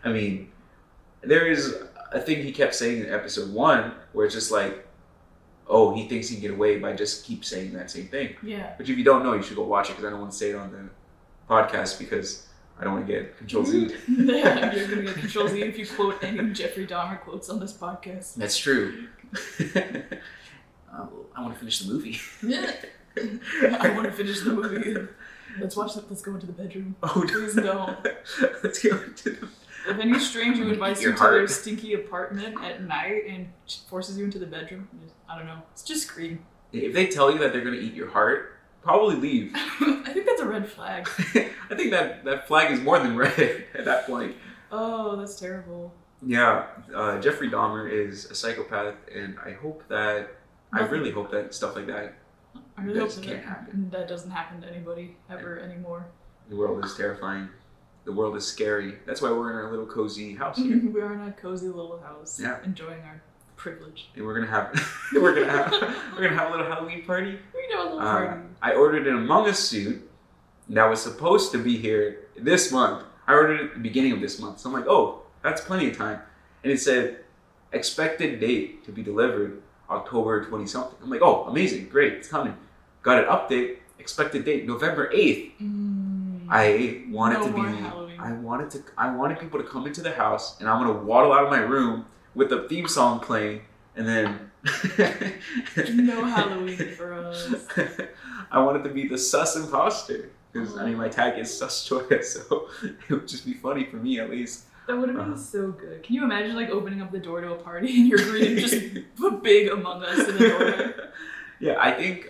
I mean, there is a thing he kept saying in episode 1 where it's just like, oh, he thinks he can get away by just keep saying that same thing. Yeah. Which if you don't know, you should go watch it because I don't want to say it on the podcast because I don't want to get Ctrl Z. Yeah, you're going to get Ctrl Z if you quote any Jeffrey Dahmer quotes on this podcast. That's true. I want to finish the movie. Yeah. I want to finish the movie. Let's watch that. Let's go into the bedroom. Oh, please don't. Let's go into the If any stranger invites you to their stinky apartment at night and forces you into the bedroom, I don't know. It's just scream. If they tell you that they're going to eat your heart, probably leave. I think that's a red flag. I think that flag is more than red at that point. Oh, that's terrible. Yeah, Jeffrey Dahmer is a psychopath, and I really hope that stuff like that can't happen. That doesn't happen to anybody ever anymore. The world is terrifying. The world is scary. That's why we're in our little cozy house here. We are in a cozy little house, enjoying our privilege. And we're gonna have a little Halloween party. We know a little party. I ordered an Among Us suit that was supposed to be here this month. I ordered it at the beginning of this month, so I'm like, oh, that's plenty of time. And it said expected date to be delivered October 20 something. I'm like, oh, amazing, great, it's coming. Got an update. Expected date November 8th. I wanted people to come into the house, and I'm gonna waddle out of my room with the theme song playing, and then no Halloween for us. I wanted to be the sus imposter because I mean my tag is sus Joya, so it would just be funny for me at least. That would have been so good. Can you imagine like opening up the door to a party and you're greeting just a big Among Us in the doorway? Yeah, I think,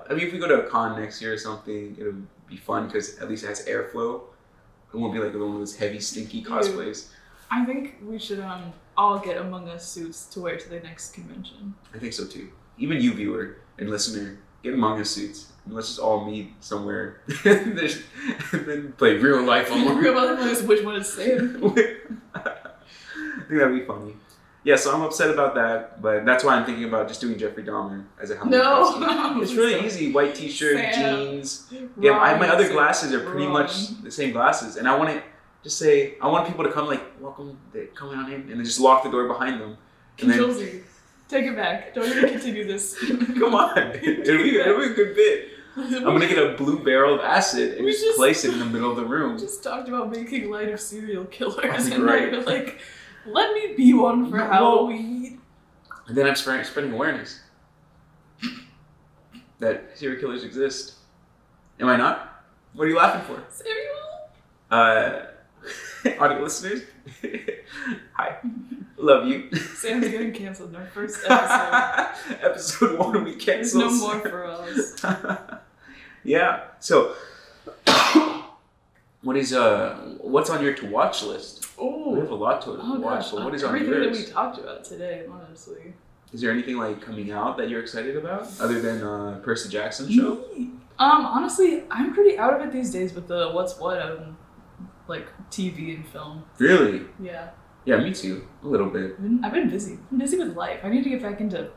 if we go to a con next year or something, it'll be fun because at least it has airflow. It won't be like one of those heavy, stinky cosplays. I think we should all get Among Us suits to wear to the next convention. I think so too. Even you, viewer and listener, get Among Us suits. And let's just all meet somewhere and then play real life Among Us. Real life Among Us, which one is Sam? I think that'd be funny. Yeah, so I'm upset about that, but that's why I'm thinking about just doing Jeffrey Dahmer as a Halloween costume. It's really easy. White t-shirt, jeans. Yeah, my other glasses are pretty much the same glasses. And I want to just say, I want people to come like, welcome, come on in, and then just lock the door behind them. Ctrl Z. Take it back. Don't even continue this. Come on. It'll be a good bit. I'm going to get a blue barrel of acid and just place it in the middle of the room. We just talked about making light of serial killers, and now you're like, let me be one for Halloween. And then I'm spreading awareness that serial killers exist. Am I not? What are you laughing for? Serial? Audio listeners, hi, love you. Sam's getting canceled in our first episode. Episode 1 we canceled. There's no more for us. Yeah. So, what's on your to watch list? Oh, we have a lot to watch. But what is on yours? Everything that we talked about today, honestly. Is there anything like coming out that you're excited about other than Percy Jackson show? Honestly, I'm pretty out of it these days with the what's what like TV and film. Really? Yeah. Yeah, me too. A little bit. I've been busy. I'm busy with life. I need to get back into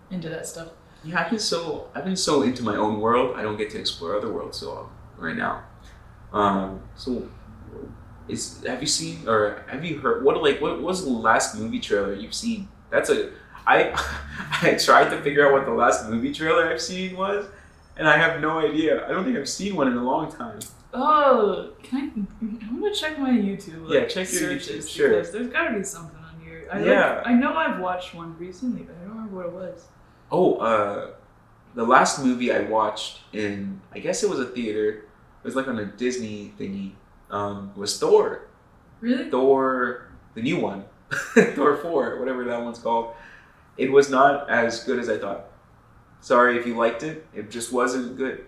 that stuff. Yeah, I've been so into my own world. I don't get to explore other worlds so often right now. So, have you seen or have you heard what was the last movie trailer you've seen? I tried to figure out what the last movie trailer I've seen was, and I have no idea. I don't think I've seen one in a long time. Oh, I'm gonna check my YouTube. Yeah, check your YouTube. Sure. Because there's gotta be something on here. I know I've watched one recently, but I don't remember what it was. Oh, the last movie I watched in, I guess it was a theater. It was like on a Disney thingy. Was Thor. Really? Thor, the new one. Thor 4, whatever that one's called. It was not as good as I thought. Sorry if you liked it. It just wasn't good.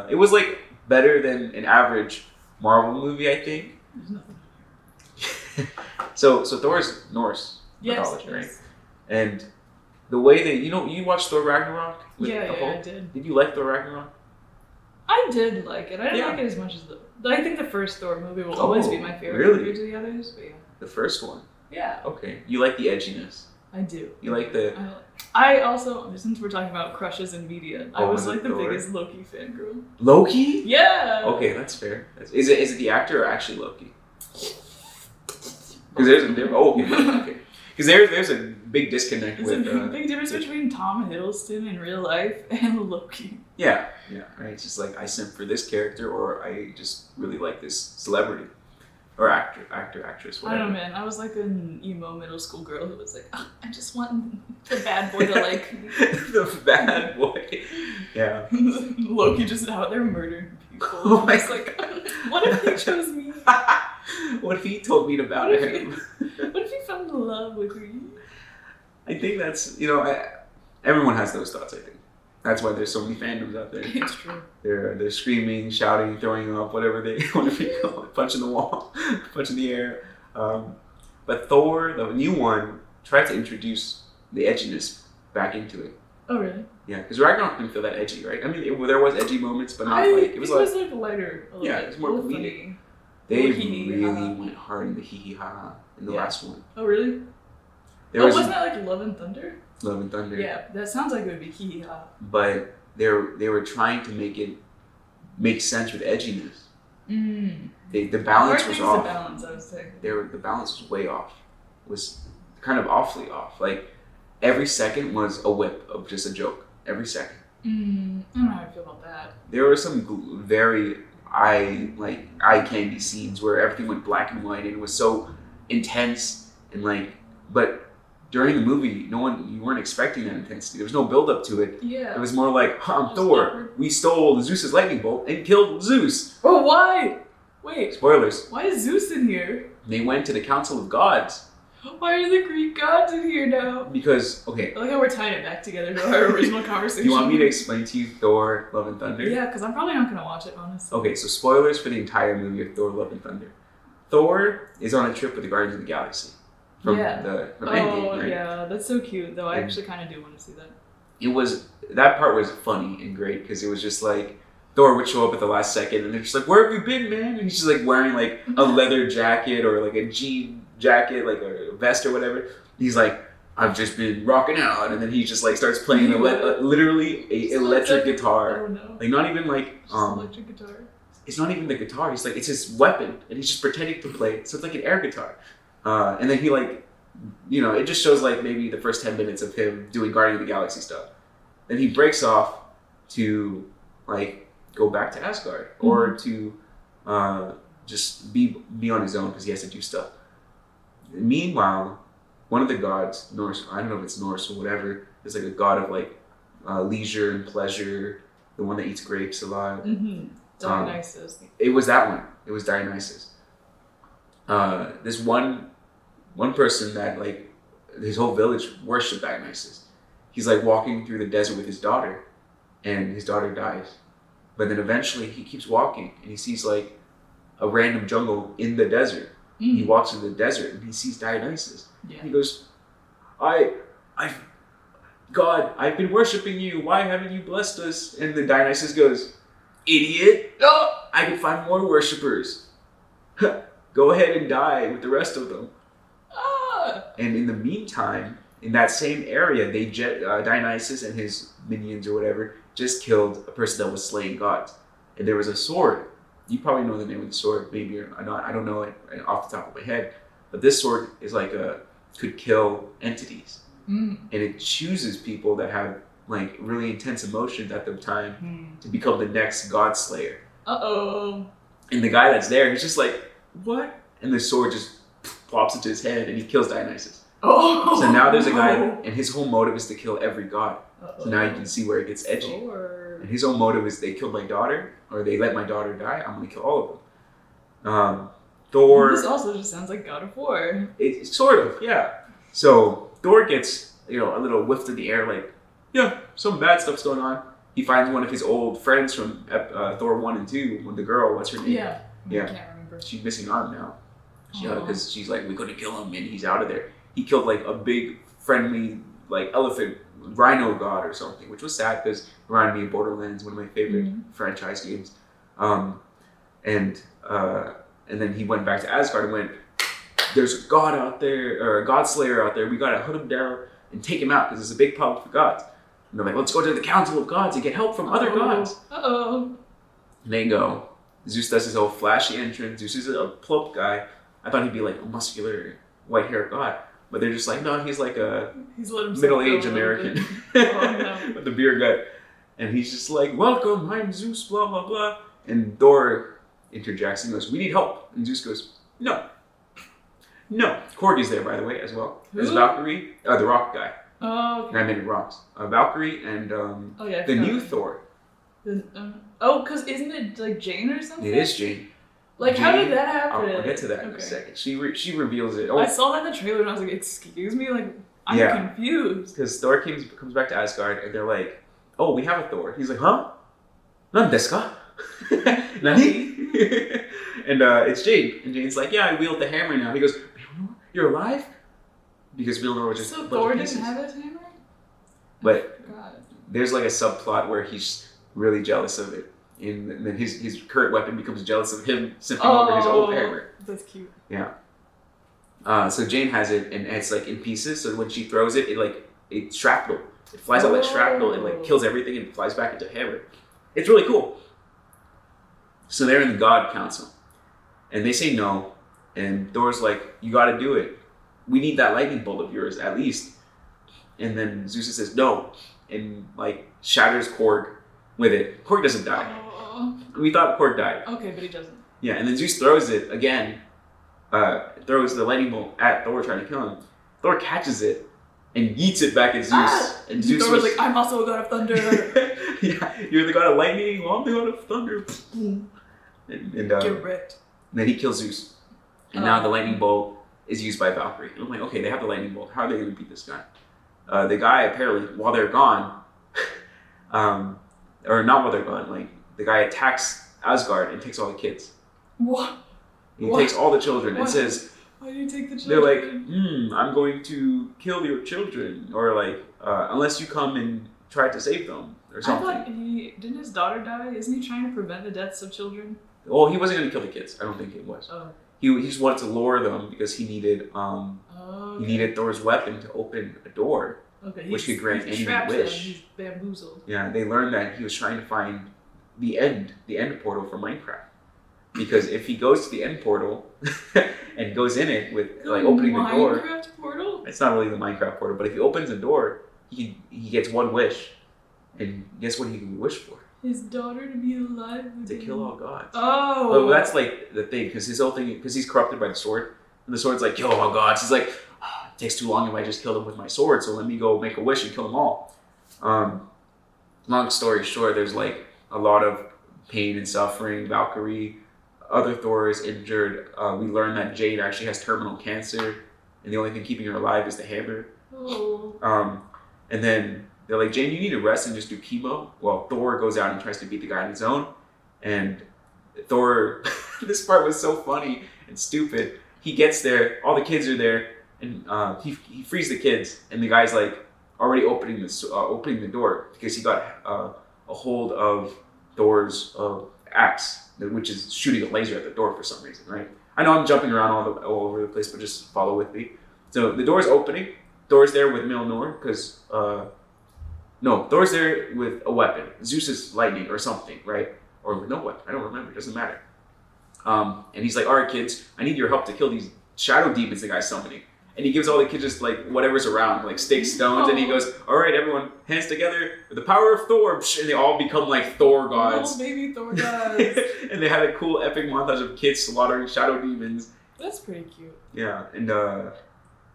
It was like better than an average Marvel movie, I think. There's nothing. So Thor's Norse mythology, right? And the way they, you watched Thor Ragnarok? Yeah, I did. Did you like Thor Ragnarok? I did like it. I didn't like it as much as I think the first Thor movie will always be my favorite compared to the others, but yeah. The first one? Yeah. Okay. You like the edginess? I do. You like the... I also, since we're talking about crushes in media, I was like the biggest Loki fangirl. Loki? Yeah! Okay, that's fair. Is it the actor or actually Loki? Because there's a difference. Oh, okay. Because there's a big disconnect with... There's a big difference between Tom Hiddleston in real life and Loki. Yeah. Right. It's just like I simp for this character, or I just really like this celebrity. Or actress, whatever. I don't know, man. I was like an emo middle school girl who was like, I just want the bad boy to like me. The bad boy. Yeah. Loki just out there murdering people. Oh my like, what if he chose me? What if he told me about him? What if he fell in love with me? I think that's, everyone has those thoughts, I think. That's why there's so many fandoms out there. It's true. They're screaming, shouting, throwing up, whatever you call it, punching the wall, punching the air. But Thor, the new one, tried to introduce the edginess back into it. Oh, really? Yeah, because Ragnarok didn't feel that edgy, right? I mean, there was edgy moments, but not it was like lighter. Yeah, it was more comedic. They really went hard in the hee-hee-ha-ha in the last one. Oh, really? Wasn't that like Love and Thunder? Love and Thunder. Yeah, that sounds like it would be hee-hee-ha. But they were trying to make it make sense with edginess. The balance was off. The balance, I would say. The balance was way off. Was kind of awfully off. Like every second was a whip of just a joke. Every second. I don't know how I feel about that. There were some very eye candy scenes where everything went black and white and it was so intense and but during the movie, you weren't expecting that intensity. There was no build up to it. Yeah. It was more like, I'm Thor. We stole Zeus's lightning bolt and killed Zeus. Oh, why? Wait. Spoilers. Why is Zeus in here? They went to the Council of Gods. Why are the Greek gods in here now? Because, okay. I like how we're tying it back together to our original conversation. You want me to explain to you Thor, Love and Thunder? Yeah, because I'm probably not going to watch it, honestly. Okay, so spoilers for the entire movie of Thor, Love and Thunder. Thor is on a trip with the Guardians of the Galaxy. From Endgame, right? Yeah, that's so cute, though. I actually kind of do want to see that. That part was funny and great, because it was just like, Thor would show up at the last second, and they're just like, where have you been, man? And he's just like wearing like a leather jacket or like a jean jacket, like a vest or whatever. He's like, I've just been rocking out, and then he just like starts playing literally a electric guitar. Oh no! Like not even like electric guitar. It's not even the guitar. He's like, it's his weapon, and he's just pretending to play it. So it's like an air guitar. And then he like, it just shows like maybe the first 10 minutes of him doing Guardian of the Galaxy stuff. Then he breaks off to like go back to Asgard or to just be on his own because he has to do stuff. Meanwhile, one of the gods, Norse, I don't know if it's Norse or whatever, is like a god of like leisure and pleasure, the one that eats grapes a lot. Mm-hmm. Dionysus. It was that one. It was Dionysus. This one person that like his whole village worshipped Dionysus. He's like walking through the desert with his daughter, and his daughter dies. But then eventually he keeps walking, and he sees like a random jungle in the desert. He walks through the desert and he sees Dionysus. Yeah. He goes, God, I've been worshiping you. Why haven't you blessed us? And then Dionysus goes, idiot. Oh, I can find more worshippers. Go ahead and die with the rest of them. And in the meantime, in that same area, Dionysus and his minions or whatever just killed a person that was slaying gods. And there was a sword. You probably know the name of the sword, maybe or not. I don't know it off the top of my head. But this sword is like could kill entities. And it chooses people that have like really intense emotions at the time to become the next god slayer. Uh-oh. And the guy that's there, he's just like, what? And the sword just plops into his head and he kills Dionysus. Oh. So now there's a guy, and his whole motive is to kill every god. Uh-oh. So now you can see where it gets edgy. Sure. And his whole motive is they killed my daughter, or they let my daughter die, I'm going to kill all of them. Thor... This also just sounds like God of War. It's sort of, yeah. So Thor gets, a little whiffed in the air, like, yeah, some bad stuff's going on. He finds one of his old friends from Thor 1 and 2, when the girl, what's her name? Yeah. I can't remember. She's missing an arm now. Because she's like, we're going to kill him, and he's out of there. He killed like a big, friendly, like elephant, rhino god or something, which was sad because it reminded me of Borderlands, one of my favorite franchise games. And then he went back to Asgard and went, there's a god out there, or a god slayer out there. We got to hunt him down and take him out because it's a big problem for gods. And they're like, let's go to the Council of Gods and get help from other gods. Uh-oh. And they go. Zeus does his whole flashy entrance. Zeus is a plump guy. I thought he'd be like a muscular, white-haired god. But they're just like, no, he's like a middle-aged American with a beer gut. And he's just like, welcome, I'm Zeus, blah, blah, blah. And Thor interjects and goes, we need help. And Zeus goes, no. Korg is there, by the way, as well. There's Valkyrie, the rock guy. Oh, okay. 9 Minute Rocks. Valkyrie and the new Thor. Because isn't it like Jane or something? It is Jane. Like, Jane, how did that happen? I'll get to that in a second. She reveals it. I saw that in the trailer and I was like, excuse me? Like, I'm confused. Because Thor comes back to Asgard and they're like, oh, we have a Thor. He's like, huh? Nan desu ka? Nani? And it's Jane. And Jane's like, yeah, I wield the hammer now. He goes, you're alive? Because Mjolnir was just so Thor didn't have his hammer? But there's like a subplot where he's really jealous of it. And then his current weapon becomes jealous of him simping over his old hammer. That's cute. Yeah. So Jane has it, and it's like in pieces. So when she throws it, it's shrapnel. It flies out like shrapnel and like kills everything and flies back into hammer. It's really cool. So they're in the God Council, and they say no. And Thor's like, "You got to do it. We need that lightning bolt of yours at least." And then Zeus says no, and like shatters Korg with it. Korg doesn't die. We thought Korg died. Okay, but he doesn't. Yeah, and then Zeus throws it again. Throws the lightning bolt at Thor trying to kill him. Thor catches it and yeets it back at Zeus. And Zeus Thor was like, I'm also a god of thunder. Yeah, you're the god of lightning, well, I'm the god of thunder. And get wrecked. Then he kills Zeus. And now the lightning bolt is used by Valkyrie. And I'm like, okay, they have the lightning bolt. How are they going to beat this guy? The guy, apparently, while they're gone, or not while they're gone, like, the guy attacks Asgard and takes all the kids. What? He takes all the children and says, why do you take the children? They're like, I'm going to kill your children. Or like, unless you come and try to save them. Or something. I thought didn't his daughter die? Isn't he trying to prevent the deaths of children? Well, he wasn't going to kill the kids. I don't think it was. Oh. He just wanted to lure them because he needed he needed Thor's weapon to open a door, which could grant any wish. He's bamboozled. Yeah, they learned that he was trying to find the end portal for Minecraft. Because if he goes to the end portal and goes in it with like opening the door, Minecraft portal? It's not really the Minecraft portal, but if he opens the door, he gets one wish, and guess what he can wish for? His daughter to be alive again. To kill all gods. Oh. Well, that's like the thing, because his whole thing, because he's corrupted by the sword, and the sword's like, kill all gods. He's like, it takes too long if I just kill them with my sword, so let me go make a wish and kill them all. Long story short, there's like a lot of pain and suffering. Valkyrie, other Thor is injured. We learn that Jade actually has terminal cancer, and the only thing keeping her alive is the hammer. Oh. And then they're like, Jane, you need to rest and just do chemo. Well, Thor goes out and tries to beat the guy on his own. And Thor, this part was so funny and stupid. He gets there, all the kids are there, and he frees the kids. And the guy's like already opening the door because he got a hold of Thor's axe, which is shooting a laser at the door for some reason, right? I know I'm jumping around all over the place, but just follow with me. So the door's opening. Thor's there with Mjolnir because... Thor's there with a weapon. Zeus's lightning or something, right? Or with no weapon. I don't remember. It doesn't matter. And he's like, all right, kids, I need your help to kill these shadow demons the guy's summoning. And he gives all the kids just like whatever's around, like sticks, stones, and he goes, all right, everyone, hands together with the power of Thor. And they all become like Thor gods. Oh, baby Thor gods. And they had a cool epic montage of kids slaughtering shadow demons. That's pretty cute. Yeah, and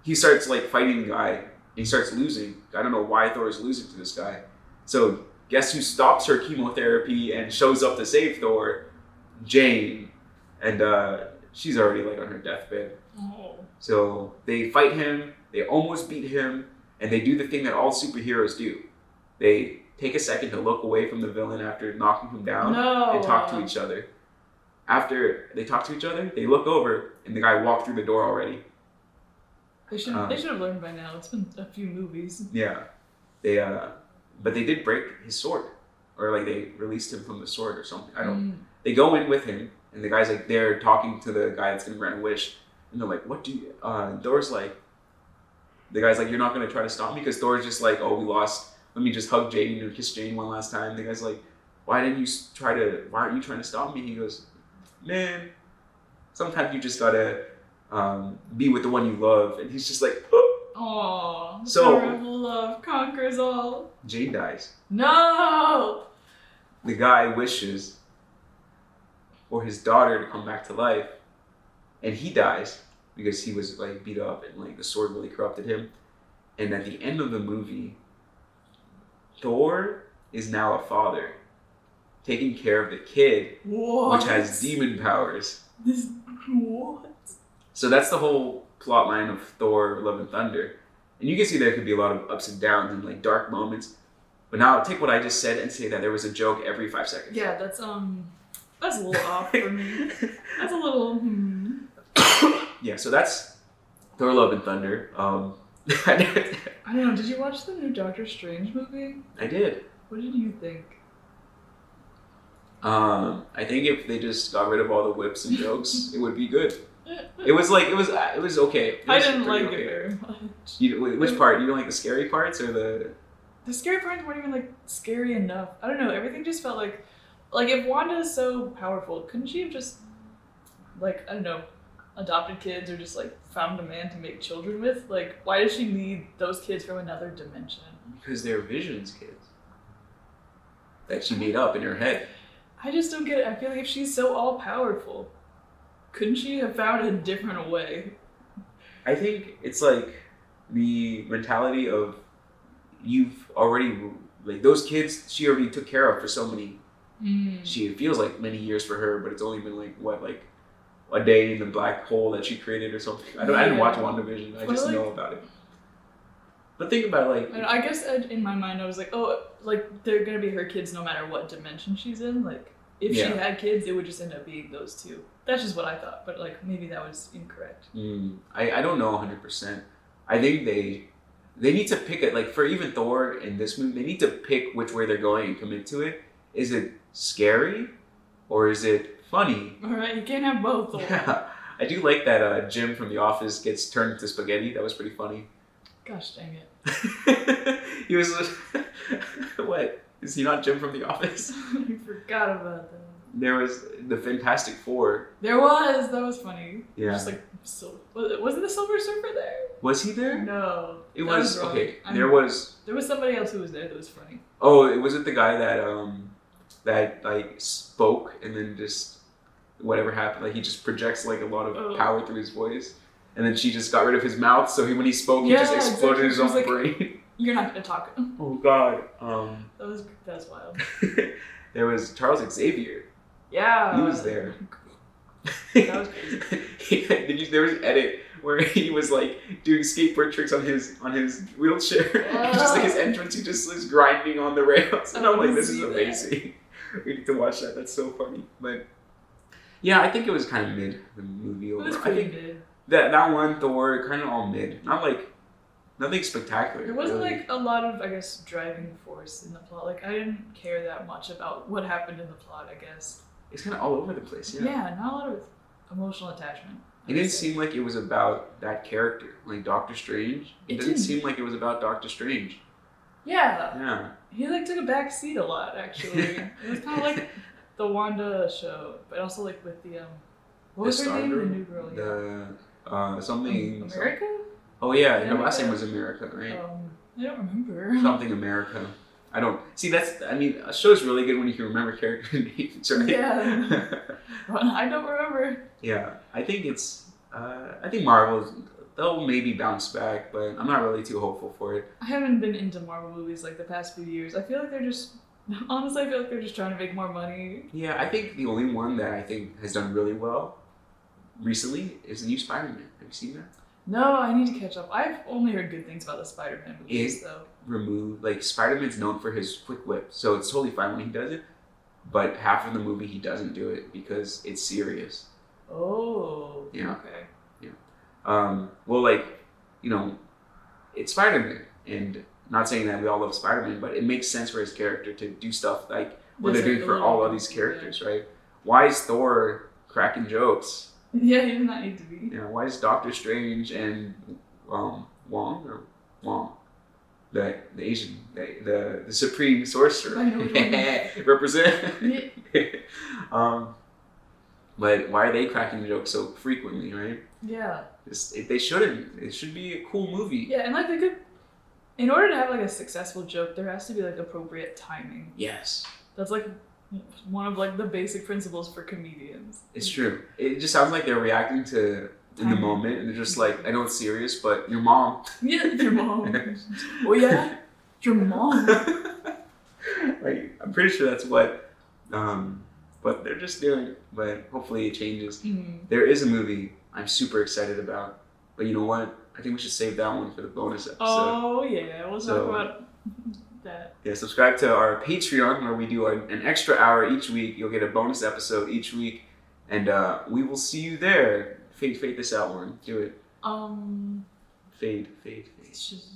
he starts like fighting the guy. He starts losing. I don't know why Thor is losing to this guy. So guess who stops her chemotherapy and shows up to save Thor? Jane. And she's already like on her deathbed. Oh. So they fight him. They almost beat him. And they do the thing that all superheroes do. They take a second to look away from the villain after knocking him down and talk to each other. After they talk to each other, they look over and the guy walked through the door already. They should have learned by now. It's been a few movies. Yeah, but they did break his sword, or like they released him from the sword or something. I don't. They go in with him, and the guy's like they're talking to the guy that's gonna grant a wish, and they're like, "What do you?" Thor's like, the guy's like, "You're not gonna try to stop me," because Thor's just like, "Oh, we lost. Let me just hug Jane and kiss Jane one last time." The guy's like, Why aren't you trying to stop me?" He goes, "Man, sometimes you just gotta." Be with the one you love, and he's just like, oh. So terrible love conquers all. Jane dies. No. The guy wishes for his daughter to come back to life, and he dies because he was like beat up and like the sword really corrupted him. And at the end of the movie, Thor is now a father, taking care of the kid, which has demon powers. What? So that's the whole plot line of Thor: Love and Thunder. And you can see there could be a lot of ups and downs and like dark moments. But now take what I just said and say that there was a joke every 5 seconds. Yeah, that's a little off for me. That's a little Yeah, so that's Thor: Love and Thunder. I don't know, did you watch the new Doctor Strange movie? I did. What did you think? I think if they just got rid of all the whips and jokes, it would be good. It was okay. I didn't like it very much. Which part? You don't like the scary parts or the? The scary parts weren't even like scary enough. I don't know. Everything just felt like if Wanda is so powerful, couldn't she have just like, I don't know, adopted kids or just like found a man to make children with? Like, why does she need those kids from another dimension? Because they're Vision's kids that she made up in her head. I just don't get it. I feel like if she's so all powerful, couldn't she have found a different way? I think it's like the mentality of you've already, like those kids she already took care of for so many, it feels like many years for her, but it's only been like, what, like a day in the black hole that she created or something. I didn't watch WandaVision. I just know about it. But think about it, like... I guess in my mind I was like, oh, like, they're going to be her kids no matter what dimension she's in. Like, if she had kids, it would just end up being those two. That's just what I thought. But, like, maybe that was incorrect. I don't know 100%. I think they need to pick it. Like, for even Thor in this movie, they need to pick which way they're going and commit to it. Is it scary? Or is it funny? All right, you can't have both. Yeah. I do like that Jim from The Office gets turned into spaghetti. That was pretty funny. Gosh dang it. He was... What? Is he not Jim from The Office? I forgot about that. There was the Fantastic Four. There was. That was funny. Yeah. Just like, wasn't the Silver Surfer there? Was he there? No. It was... Okay, There was somebody else who was there that was funny. Oh, was it the guy that like spoke and then just whatever happened? Like he just projects like a lot of power through his voice. And then she just got rid of his mouth, so when he spoke, he just exploded his own brain. You're not gonna talk. Oh God. That's wild. There was Charles Xavier. Yeah. He was there. That was crazy. There was an edit where he was like doing skateboard tricks on his wheelchair. Just like his entrance, he just was grinding on the rails. And I'm like, this is amazing. We need to watch that. That's so funny. But yeah, I think it was kind of mid, the movie overall. It was pretty mid. That one Thor, kind of all mid. Not like, nothing spectacular. There wasn't like a lot of, I guess, driving force in the plot. Like, I didn't care that much about what happened in the plot, I guess. It's kind of all over the place, yeah. Yeah, not a lot of emotional attachment. It didn't seem like it was about that character, like Doctor Strange. It didn't seem like it was about Doctor Strange. Yeah. Yeah. He like took a back seat a lot, actually. It was kind of like the Wanda show, but also like with the what was her name? The new girl. Something. America? Oh yeah, her last name was America, right? I don't remember. Something America. I don't see. A show's really good when you can remember character names, right? Yeah. Well, I don't remember. Yeah, I think Marvel, they'll maybe bounce back, but I'm not really too hopeful for it. I haven't been into Marvel movies like the past few years. I feel like they're just trying to make more money. Yeah, I think the only one that I think has done really well recently is the new Spider-Man. Have you seen that? No, I need to catch up. I've only heard good things about the Spider-Man movies, though. Spider-Man's known for his quick whip, so it's totally fine when he does it. But half of the movie he doesn't do it because it's serious. Oh. Yeah. Okay. Yeah. It's Spider-Man, and not saying that we all love Spider-Man, but it makes sense for his character to do stuff like what they're doing for all of these characters, right? Why is Thor cracking jokes? Yeah, he does not need to be. Yeah. Why is Doctor Strange and Wong, the Asian, the Supreme Sorcerer represent? But why are they cracking jokes so frequently, right? Yeah. They shouldn't. It should be a cool movie. Yeah, and like they could, in order to have like a successful joke, there has to be like appropriate timing. Yes. That's like one of like the basic principles for comedians. It's true. It just sounds like they're reacting to in the moment, and they're just like, I know it's serious, but your mom. Yeah, your mom. Oh yeah, your mom. Like, I'm pretty sure that's what they're just doing. But hopefully it changes. Mm-hmm. There is a movie I'm super excited about, but you know what? I think we should save that one for the bonus episode. Oh yeah, we'll talk about that. Yeah, subscribe to our Patreon where we do an extra hour each week. You'll get a bonus episode each week, and we will see you there. Fade this out, Lauren. Do it. Fade. It's just,